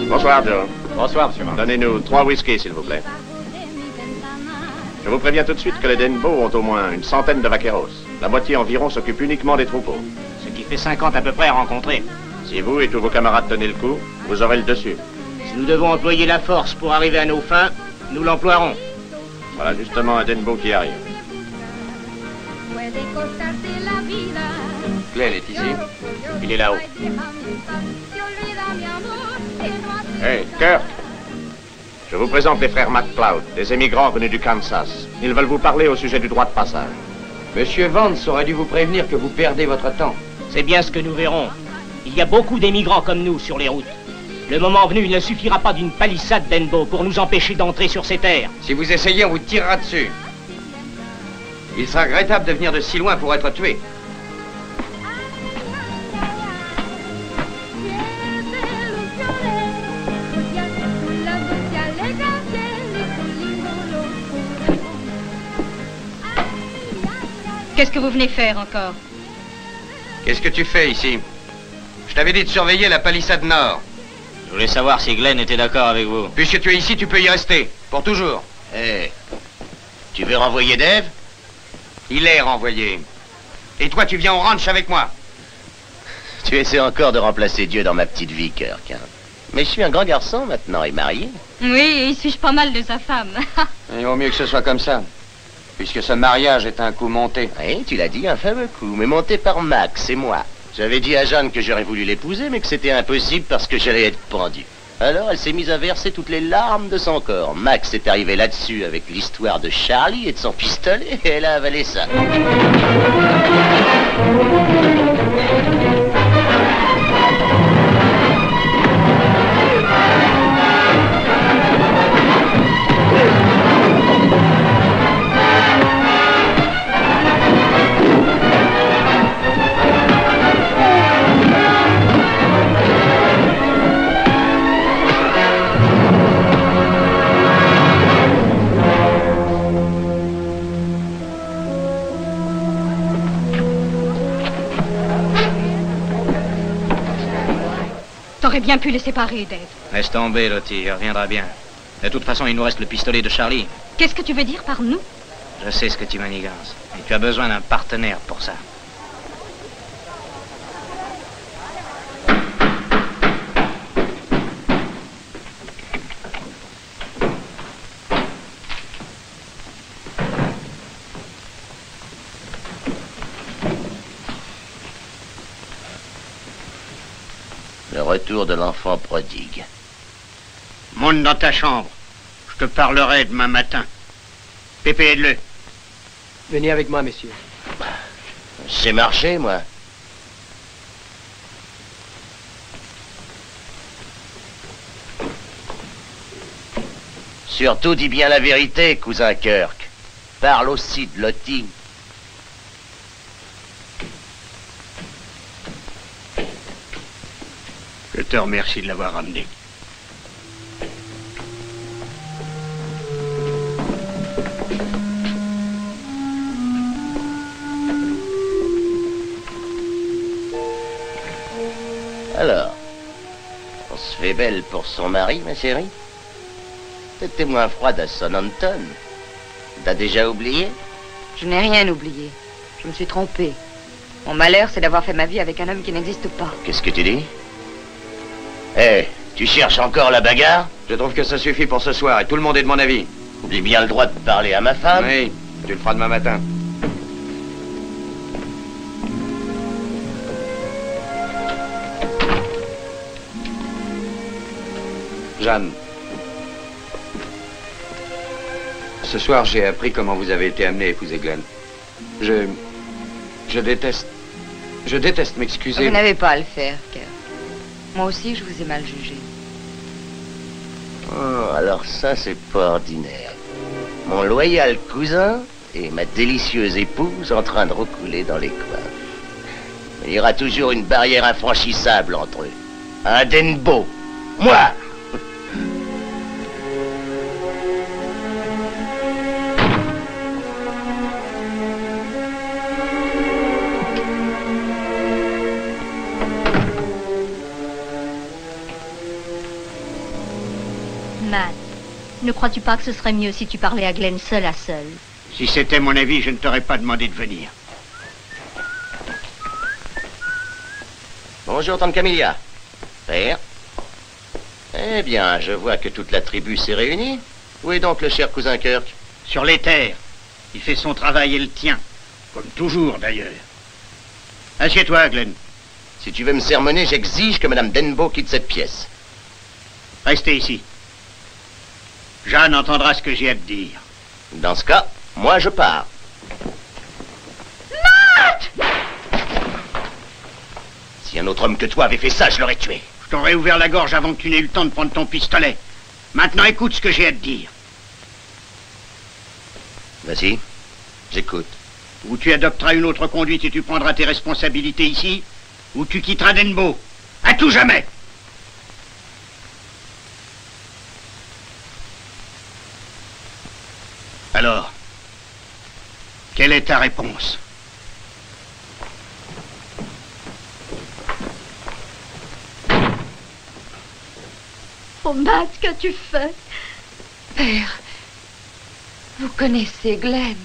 Bonsoir, Joe. Bonsoir, Monsieur Vance. Donnez-nous 3 whisky, s'il vous plaît. Je vous préviens tout de suite que les Denbo ont au moins une centaine de vaqueros. La moitié environ s'occupe uniquement des troupeaux. Ce qui fait 50 à peu près à rencontrer. Si vous et tous vos camarades tenez le coup, vous aurez le dessus. Si nous devons employer la force pour arriver à nos fins, nous l'emploierons. Voilà justement un Denbo qui arrive. Glenn est ici. Il est là-haut. Hey, Kirk! Je vous présente les frères MacLeod, des émigrants venus du Kansas. Ils veulent vous parler au sujet du droit de passage. Monsieur Vance aurait dû vous prévenir que vous perdez votre temps. C'est bien ce que nous verrons. Il y a beaucoup d'émigrants comme nous sur les routes. Le moment venu, il ne suffira pas d'une palissade, Denbo, pour nous empêcher d'entrer sur ces terres. Si vous essayez, on vous tirera dessus. Il sera regrettable de venir de si loin pour être tué. Qu'est-ce que vous venez faire encore? Qu'est-ce que tu fais ici? Je t'avais dit de surveiller la palissade nord. Je voulais savoir si Glenn était d'accord avec vous. Puisque tu es ici, tu peux y rester. Pour toujours. Eh, tu veux renvoyer Dave? Il est renvoyé. Et toi, tu viens au ranch avec moi. Tu essaies encore de remplacer Dieu dans ma petite vie, Kirk. Hein? Mais je suis un grand garçon maintenant et marié. Oui, et il suge pas mal de sa femme. Il vaut mieux que ce soit comme ça, puisque ce mariage est un coup monté. Oui, tu l'as dit, un fameux coup, mais monté par Max et moi. J'avais dit à Jeanne que j'aurais voulu l'épouser, mais que c'était impossible parce que j'allais être pendu. Alors elle s'est mise à verser toutes les larmes de son corps. Max est arrivé là-dessus avec l'histoire de Charlie et de son pistolet, et elle a avalé ça. T'aurais bien pu les séparer, Dave. Laisse tomber, Lottie, il reviendra bien. De toute façon, il nous reste le pistolet de Charlie. Qu'est-ce que tu veux dire par nous? Je sais ce que tu manigances. Et tu as besoin d'un partenaire pour ça. Le retour de l'enfant prodigue. Monte dans ta chambre. Je te parlerai demain matin. Pépé, aide-le. Venez avec moi, messieurs. Je sais marcher, moi. Surtout, dis bien la vérité, cousin Kirk. Parle aussi de Lottie. Je te remercie de l'avoir ramené. Alors, on se fait belle pour son mari, ma chérie? T'étais moins froide à Sonanton. T'as déjà oublié? Je n'ai rien oublié. Je me suis trompée. Mon malheur, c'est d'avoir fait ma vie avec un homme qui n'existe pas. Qu'est-ce que tu dis? Eh, tu cherches encore la bagarre? Je trouve que ça suffit pour ce soir et tout le monde est de mon avis. Oublie bien le droit de parler à ma femme. Oui, tu le feras demain matin. Jeanne, ce soir j'ai appris comment vous avez été amenée à épouser Glenn. Je déteste m'excuser. Vous n'avez pas à le faire, Kirk. Moi aussi, je vous ai mal jugé. Oh, alors ça, c'est pas ordinaire. Mon loyal cousin et ma délicieuse épouse en train de recouler dans les coins. Il y aura toujours une barrière infranchissable entre eux. Un Denbo. Moi. Matt, ne crois-tu pas que ce serait mieux si tu parlais à Glenn seul à seul? Si c'était mon avis, je ne t'aurais pas demandé de venir. Bonjour, tante Camilla. Père? Eh bien, je vois que toute la tribu s'est réunie. Où est donc le cher cousin Kirk? Sur les terres. Il fait son travail et le tien. Comme toujours, d'ailleurs. Assieds-toi, Glenn. Si tu veux me sermonner, j'exige que Madame Denbo quitte cette pièce. Restez ici. Jeanne entendra ce que j'ai à te dire. Dans ce cas, moi je pars. Matt! Si un autre homme que toi avait fait ça, je l'aurais tué. Je t'aurais ouvert la gorge avant que tu n'aies eu le temps de prendre ton pistolet. Maintenant, écoute ce que j'ai à te dire. Vas-y, j'écoute. Ou tu adopteras une autre conduite et tu prendras tes responsabilités ici, ou tu quitteras Denbo. À tout jamais! Alors, quelle est ta réponse? Oh, Matt, qu'as-tu fait? Père, vous connaissez Glenn.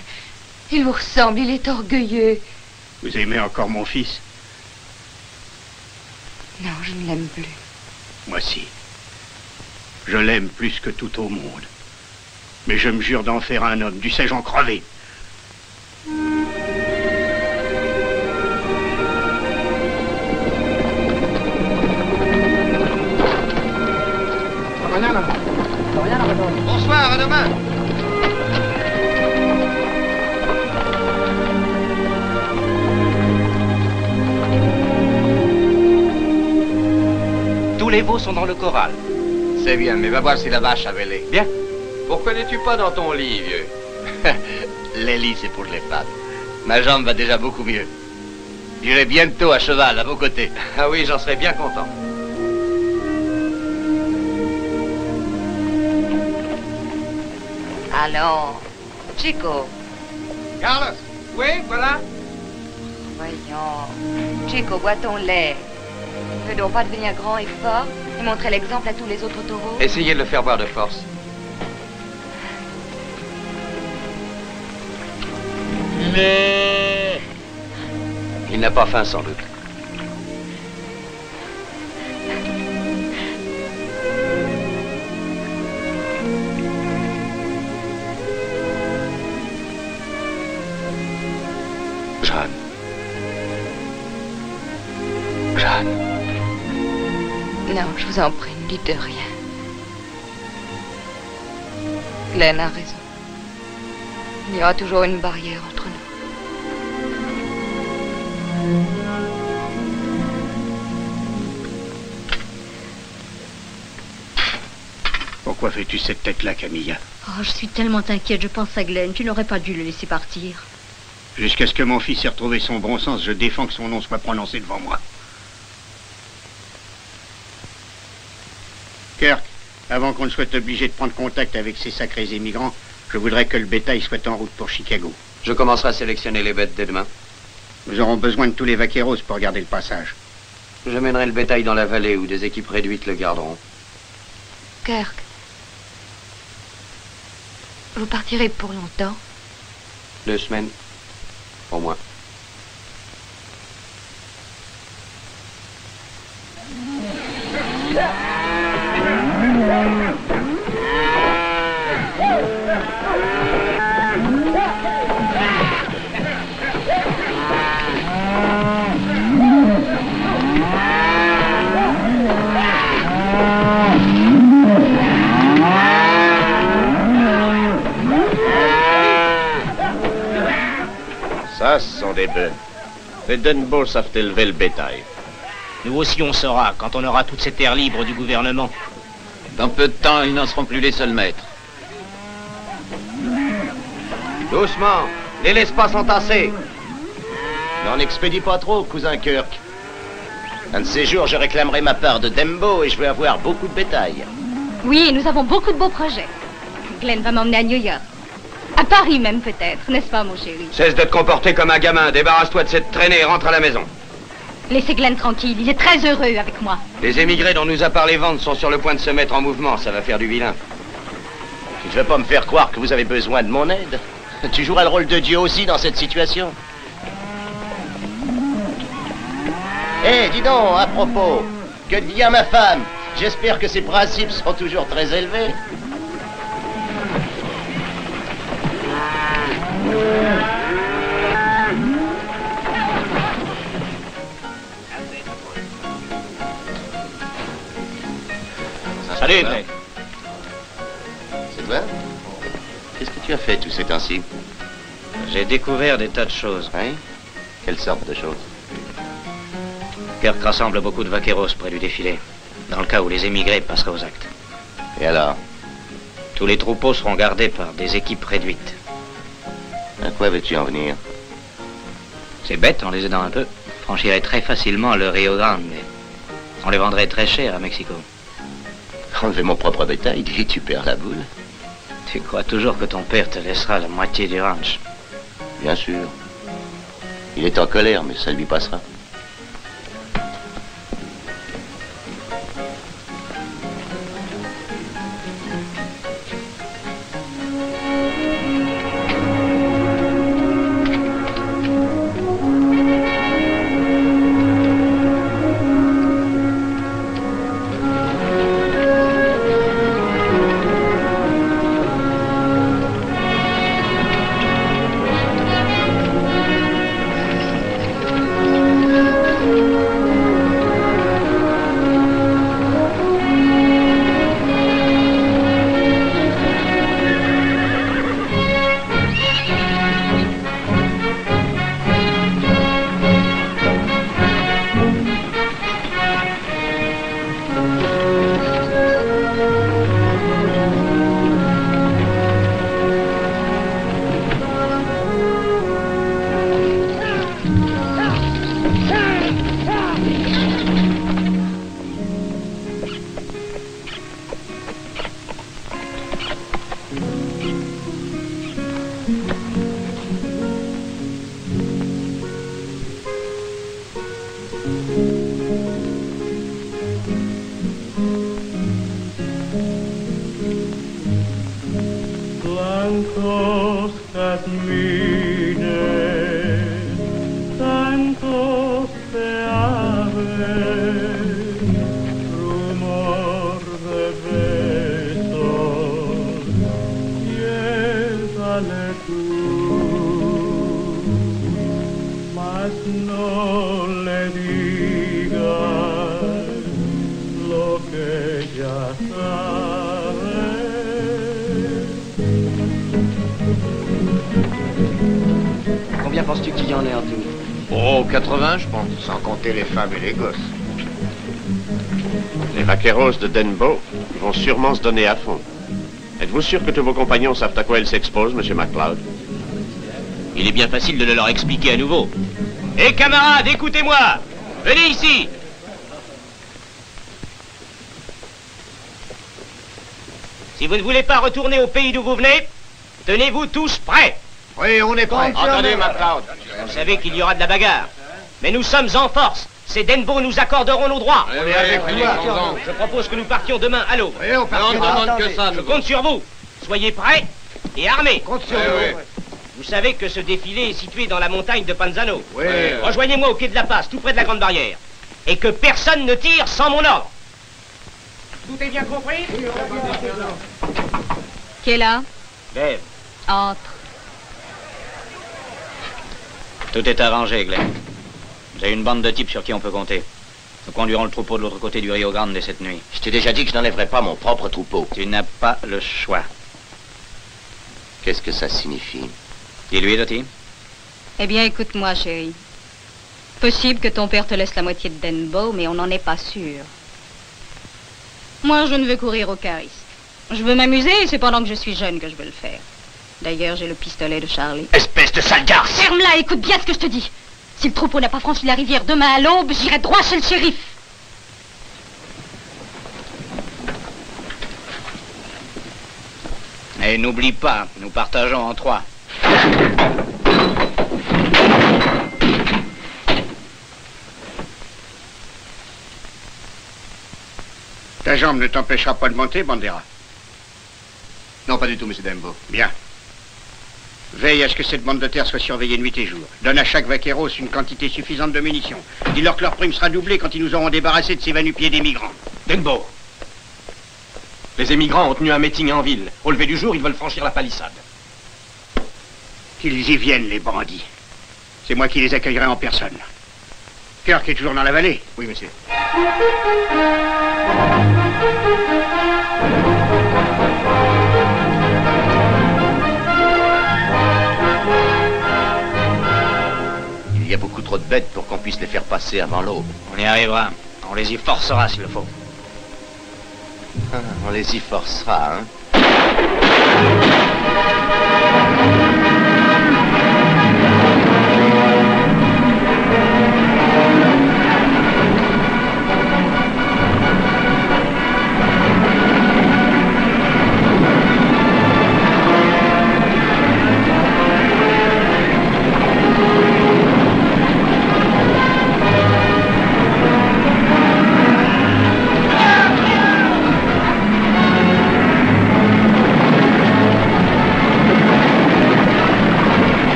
Il vous ressemble, il est orgueilleux. Vous aimez encore mon fils? Non, je ne l'aime plus. Moi si. Je l'aime plus que tout au monde. Mais je me jure d'en faire un homme, dussé-je en crever. Bonsoir, à demain. Tous les veaux sont dans le corral. C'est bien, mais va voir si la vache a vélé. Bien. Pourquoi n'es-tu pas dans ton lit, vieux? Les lits, c'est pour les femmes. Ma jambe va déjà beaucoup mieux. J'irai bientôt à cheval, à vos côtés. Ah oui, j'en serais bien content. Allons, Chico. Carlos. Oui, voilà. Voyons. Chico, bois ton lait. Ne veux donc pas devenir grand et fort et montrer l'exemple à tous les autres taureaux? Essayez de le faire boire de force. Mais... Il n'a pas faim, sans doute. Jeanne. Jeanne. Non, je vous en prie, ne dites rien. Glenn a raison. Il y aura toujours une barrière entre nous. Pourquoi fais-tu cette tête-là, Camilla? Oh, je suis tellement inquiète, je pense à Glenn. Tu n'aurais pas dû le laisser partir. Jusqu'à ce que mon fils ait retrouvé son bon sens, je défends que son nom soit prononcé devant moi. Kirk, avant qu'on ne soit obligé de prendre contact avec ces sacrés émigrants, je voudrais que le bétail soit en route pour Chicago. Je commencerai à sélectionner les bêtes dès demain. Nous aurons besoin de tous les vaqueros pour garder le passage. Je mènerai le bétail dans la vallée où des équipes réduites le garderont. Kirk, vous partirez pour longtemps? 2 semaines, au moins. Ça, ce sont des bœufs. Les Denbo savent élever le bétail. Nous aussi, on saura quand on aura toutes ces terres libres du gouvernement. Dans peu de temps, ils n'en seront plus les seuls maîtres. Doucement. Les laisse pas s'entasser. N'en expédie pas trop, cousin Kirk. Un de ces jours, je réclamerai ma part de Dembo et je vais avoir beaucoup de bétail. Oui, nous avons beaucoup de beaux projets. Glenn va m'emmener à New York. À Paris même peut-être, n'est-ce pas mon chéri? Cesse de te comporter comme un gamin. Débarrasse-toi de cette traînée et rentre à la maison. Laissez Glenn tranquille, il est très heureux avec moi. Les émigrés dont nous a parlé Vance sont sur le point de se mettre en mouvement. Ça va faire du vilain. Tu ne veux pas me faire croire que vous avez besoin de mon aide? Tu joueras le rôle de Dieu aussi dans cette situation. Eh, dis donc, à propos, que devient ma femme? J'espère que ses principes seront toujours très élevés. Salut, Glenn. C'est toi? Qu'est-ce que tu as fait tout ces temps-ci? J'ai découvert des tas de choses. Oui? Quelle sorte de choses? Kirk rassemble beaucoup de vaqueros près du défilé, dans le cas où les émigrés passeraient aux actes. Et alors? Tous les troupeaux seront gardés par des équipes réduites. À quoi veux-tu en venir? C'est bête, en les aidant un peu. On franchirait très facilement le Rio Grande, mais on les vendrait très cher à Mexico. Enlever mon propre bétail, dis, tu perds la boule. Tu crois toujours que ton père te laissera la moitié du ranch? Bien sûr. Il est en colère, mais ça lui passera. tantos jazmines, tantos se abren, rumor de besos, llévale tú, mas no le digas lo que ya sabe. Combien penses-tu qu'il y en a en tout? Oh, 80, je pense. Sans compter les femmes et les gosses. Les vaqueros de Denbo vont sûrement se donner à fond. Êtes-vous sûr que tous vos compagnons savent à quoi ils s'exposent, Monsieur MacLeod? Il est bien facile de le leur expliquer à nouveau. Hé, camarades, écoutez-moi! Venez ici! Si vous ne voulez pas retourner au pays d'où vous venez, tenez-vous tous prêts! Oui, on est prêts. Attendez, MacLeod. Vous savez qu'il y aura de la bagarre. Mais nous sommes en force. Ces Denbo nous accorderont nos droits. On est avec toi. Je propose que nous partions demain à l'aube. Oui, on part. On ne demande que ça, Je nous. compte sur vous. Soyez prêts et armés. Compte sur nous. Vous savez que ce défilé est situé dans la montagne de Panzano. Oui. Rejoignez-moi au pied de la passe, tout près de la grande barrière. Et que personne ne tire sans mon ordre. Tout est bien compris? Qui est là? Bev, Entre. Tout est arrangé, Glenn. J'ai une bande de types sur qui on peut compter. Nous conduirons le troupeau de l'autre côté du Rio Grande dès cette nuit. Je t'ai déjà dit que je n'enlèverais pas mon propre troupeau. Tu n'as pas le choix. Qu'est-ce que ça signifie? Dis-lui, Lottie. Eh bien, écoute-moi, chérie. Possible que ton père te laisse la moitié de Denbo, mais on n'en est pas sûr. Moi, je ne veux courir aucun risque. Je veux m'amuser et c'est pendant que je suis jeune que je veux le faire. D'ailleurs, j'ai le pistolet de Charlie. Espèce de sale garce! Ferme-la, écoute bien ce que je te dis. Si le troupeau n'a pas franchi la rivière demain à l'aube, j'irai droit chez le shérif. Et n'oublie pas, nous partageons en 3. Ta jambe ne t'empêchera pas de monter, Bandera? Non, pas du tout, monsieur Denbo. Bien. Veille à ce que cette bande de terre soit surveillée nuit et jour. Donne à chaque vaqueros une quantité suffisante de munitions. Dis-leur que leur prime sera doublée quand ils nous auront débarrassés de ces va-nu-pieds d'émigrants. Denbo. Les émigrants ont tenu un meeting en ville. Au lever du jour, ils veulent franchir la palissade. Qu'ils y viennent, les bandits. C'est moi qui les accueillerai en personne. Kirk est toujours dans la vallée? Oui, monsieur. Il y a beaucoup trop de bêtes pour qu'on puisse les faire passer avant l'aube. On y arrivera. On les y forcera s'il le faut. Ah, on les y forcera, hein?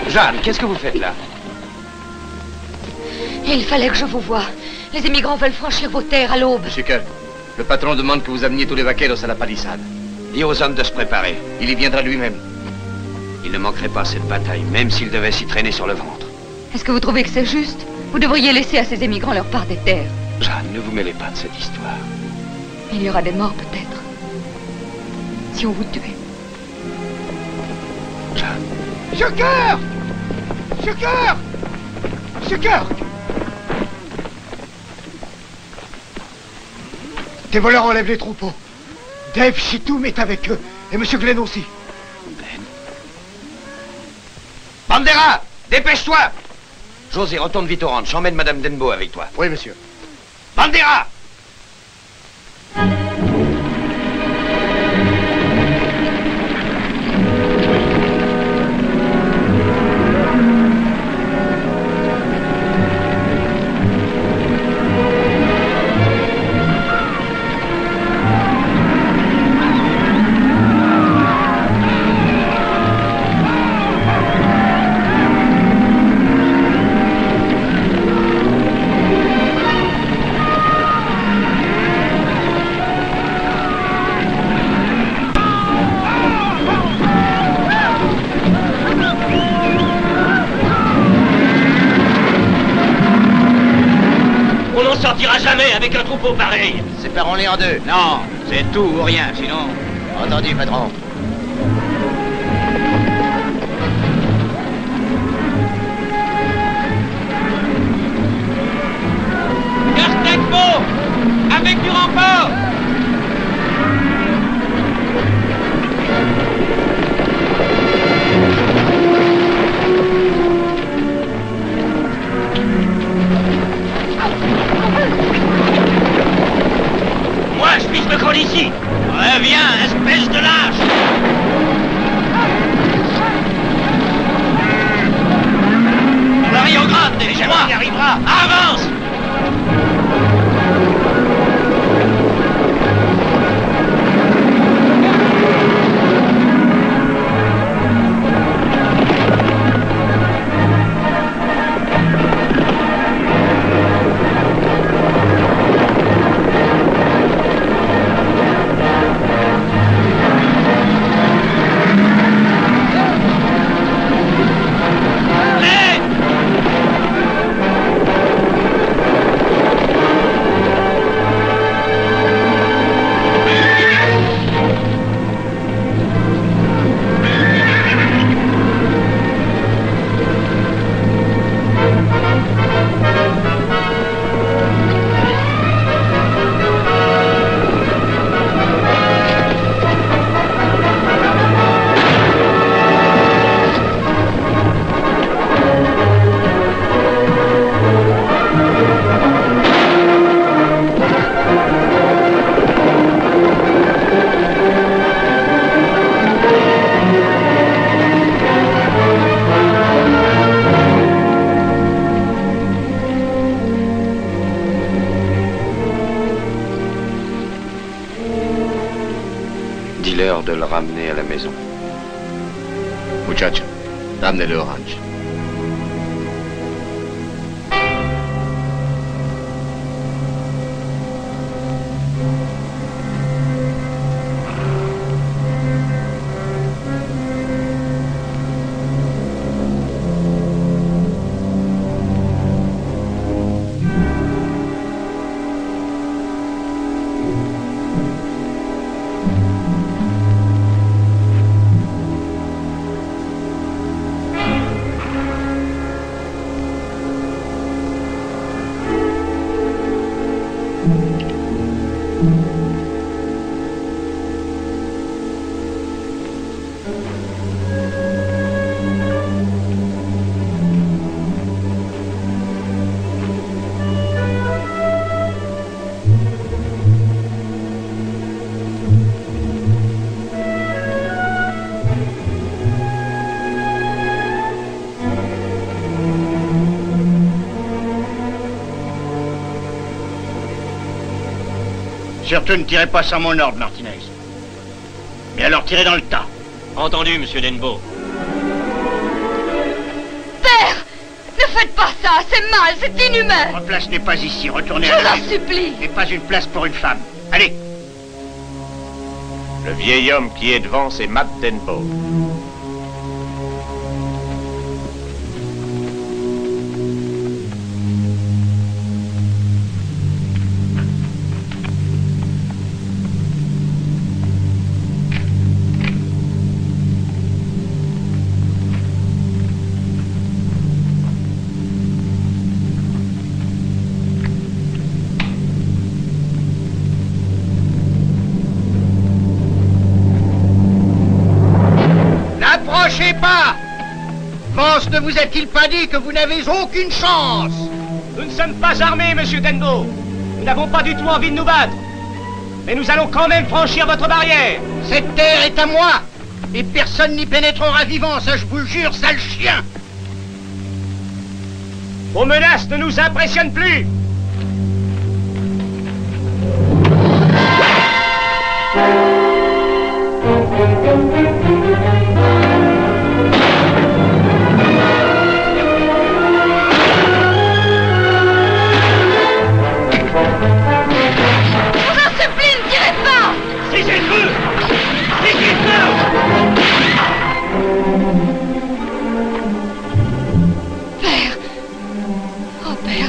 Jeanne, qu'est-ce que vous faites là? Il fallait que je vous voie. Les émigrants veulent franchir vos terres à l'aube. Monsieur Kirk, le patron demande que vous ameniez tous les vaqueros à la palissade. Dis aux hommes de se préparer. Il y viendra lui-même. Il ne manquerait pas cette bataille, même s'il devait s'y traîner sur le ventre. Est-ce que vous trouvez que c'est juste? Vous devriez laisser à ces émigrants leur part des terres. Jeanne, ne vous mêlez pas de cette histoire. Il y aura des morts peut-être. Si on vous tuait. Jeanne. Monsieur Kirk! Monsieur Kirk! Monsieur Kirk! Des voleurs enlèvent les troupeaux. Dave Chitoum est avec eux. Et Monsieur Glenn aussi. Bandera! Dépêche-toi! José, retourne vite au ranch. J'emmène Madame Denbo avec toi. Oui, monsieur. Bandera! Sortira jamais avec un troupeau pareil. Séparons-les en deux. Non, c'est tout ou rien, sinon... Entendu, patron. Denbo, avec du rempart. Moi, je pisse le col ici. Reviens, espèce de lâche. Le Rio Grande, et jamais y arrivera. Avance. Dis-leur de le ramener à la maison. Muchacho, ramenez-le au ranch. Surtout ne tirez pas sans mon ordre, Martinez. Et alors tirez dans le tas. Entendu, monsieur Denbo. Père, ne faites pas ça. pas, c'est mal, c'est inhumain. Votre place n'est pas ici, retournez Je à la Glen. supplie. C'est pas une place pour une femme. Allez. Le vieil homme qui est devant, c'est Matt Denbo. N'approchez pas! Vance ne vous a-t-il pas dit que vous n'avez aucune chance? Nous ne sommes pas armés, monsieur Denbo. Nous n'avons pas du tout envie de nous battre. Mais nous allons quand même franchir votre barrière. Cette terre est à moi! Et personne n'y pénétrera vivant, ça je vous le jure, sale chien! Vos menaces ne nous impressionnent plus.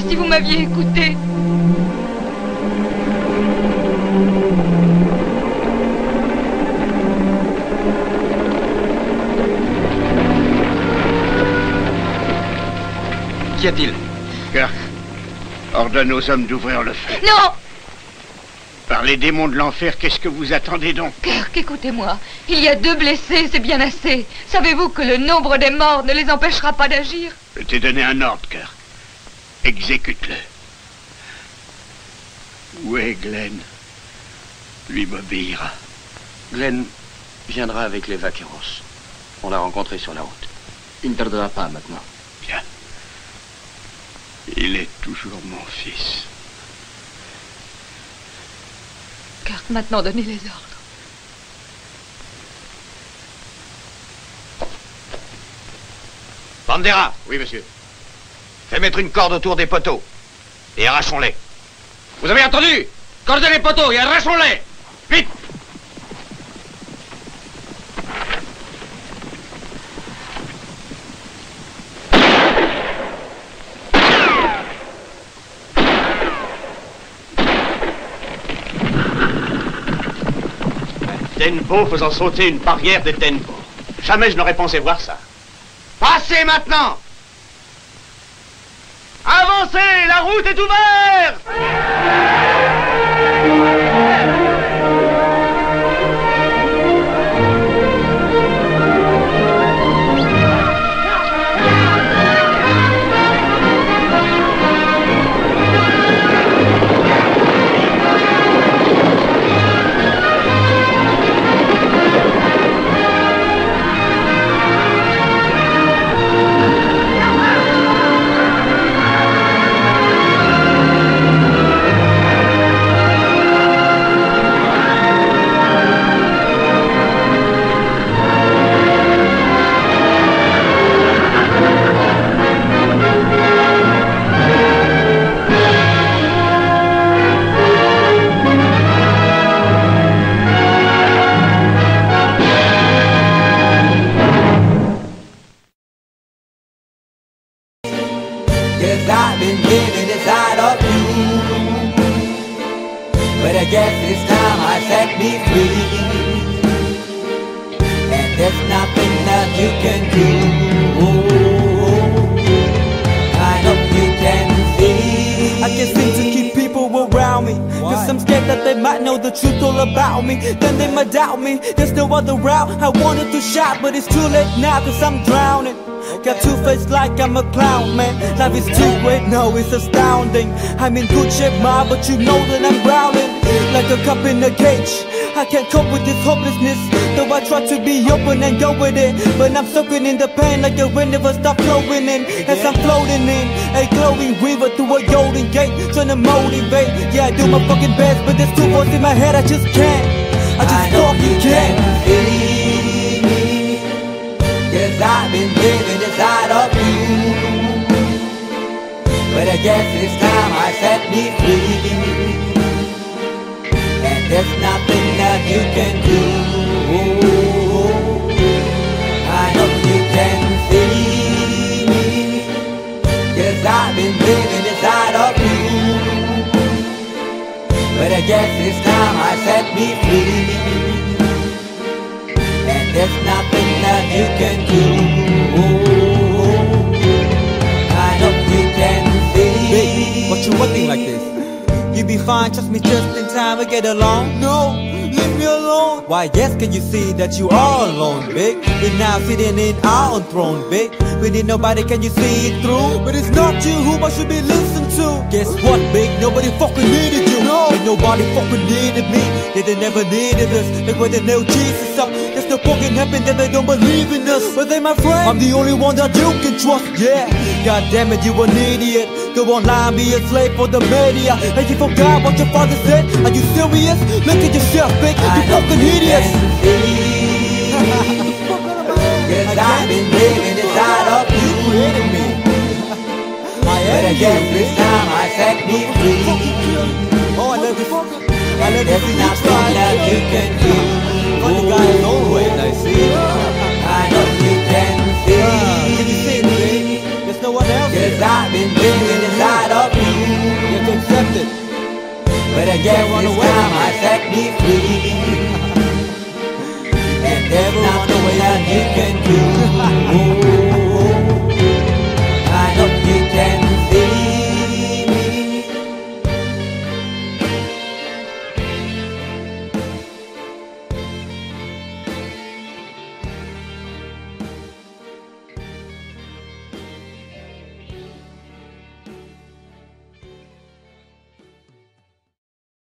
Si vous m'aviez écouté. Qu'y a-t-il? Kirk, ordonne aux hommes d'ouvrir le feu. Non! Par les démons de l'enfer, qu'est-ce que vous attendez donc? Kirk, écoutez-moi. Il y a 2 blessés, c'est bien assez. Savez-vous que le nombre des morts ne les empêchera pas d'agir? Je t'ai donné un ordre, Kirk. Exécute-le. Où est Glenn? Lui m'obéira. Glenn viendra avec les vaqueros. On l'a rencontré sur la route. Il ne tardera pas maintenant. Bien. Il est toujours mon fils. Kirk, maintenant, donnez les ordres. Bandera! Oui, monsieur. Fais mettre une corde autour des poteaux. Et arrachons-les. Vous avez entendu? Cordez les poteaux et arrachons-les! Vite! Denbo faisant sauter une barrière de Denbo. Jamais je n'aurais pensé voir ça. Passez maintenant! Avancez! La route est ouverte! Then they might doubt me. There's no other route. I wanted to shout, but it's too late now, cause I'm drowning. Got two face like I'm a clown, man. Life is too great, no, it's astounding. I'm in good shape, ma, but you know that I'm drowning. Like a cup in a cage. I can't cope with this hopelessness. Though I try to be open and go with it, but I'm soaking in the pain like the wind never stop flowing in. As I'm floating in a glowing river through a golden gate, trying to motivate. Yeah, I do my fucking best, but there's two voices in my head, I just can't. I just fucking can't. See me, 'cause I've been living inside of you. But I guess it's time I set me free. And there's nothing that you can do. I know you can see me, 'cause I've been living inside of you. But I guess it's time I set me free. And there's nothing that you can do. I know you can see. Baby, what you looking like this? You be fine, trust me, just in time to get along. No, leave me alone. Why, yes, can you see that you are alone, big? We're now sitting in our own throne, big. We need nobody, can you see it through? But it's not you who I should be listening to. Guess what, big? Nobody fucking needed you. No, and nobody fucking needed me. They never needed us. Like when they nailed Jesus up, there's no fucking heaven, then they don't believe in us. But they my friend, I'm the only one that you can trust, yeah. God damn it, you an idiot. Go online, be a slave for the media. And you forgot what your father said? Are you serious? Look at yourself, big. You fucking idiots. 'Cause I've been living inside of you. But I guess this time I set me free. Oh, I love this. I love There's nothing that you can do. Funny guy is always, I see. I know you can see. Can you see it, baby? There's no one else. 'Cause I've been living inside of you. You have to accept it. But I guess this time I set me free. And there's nothing that you can do. I know you can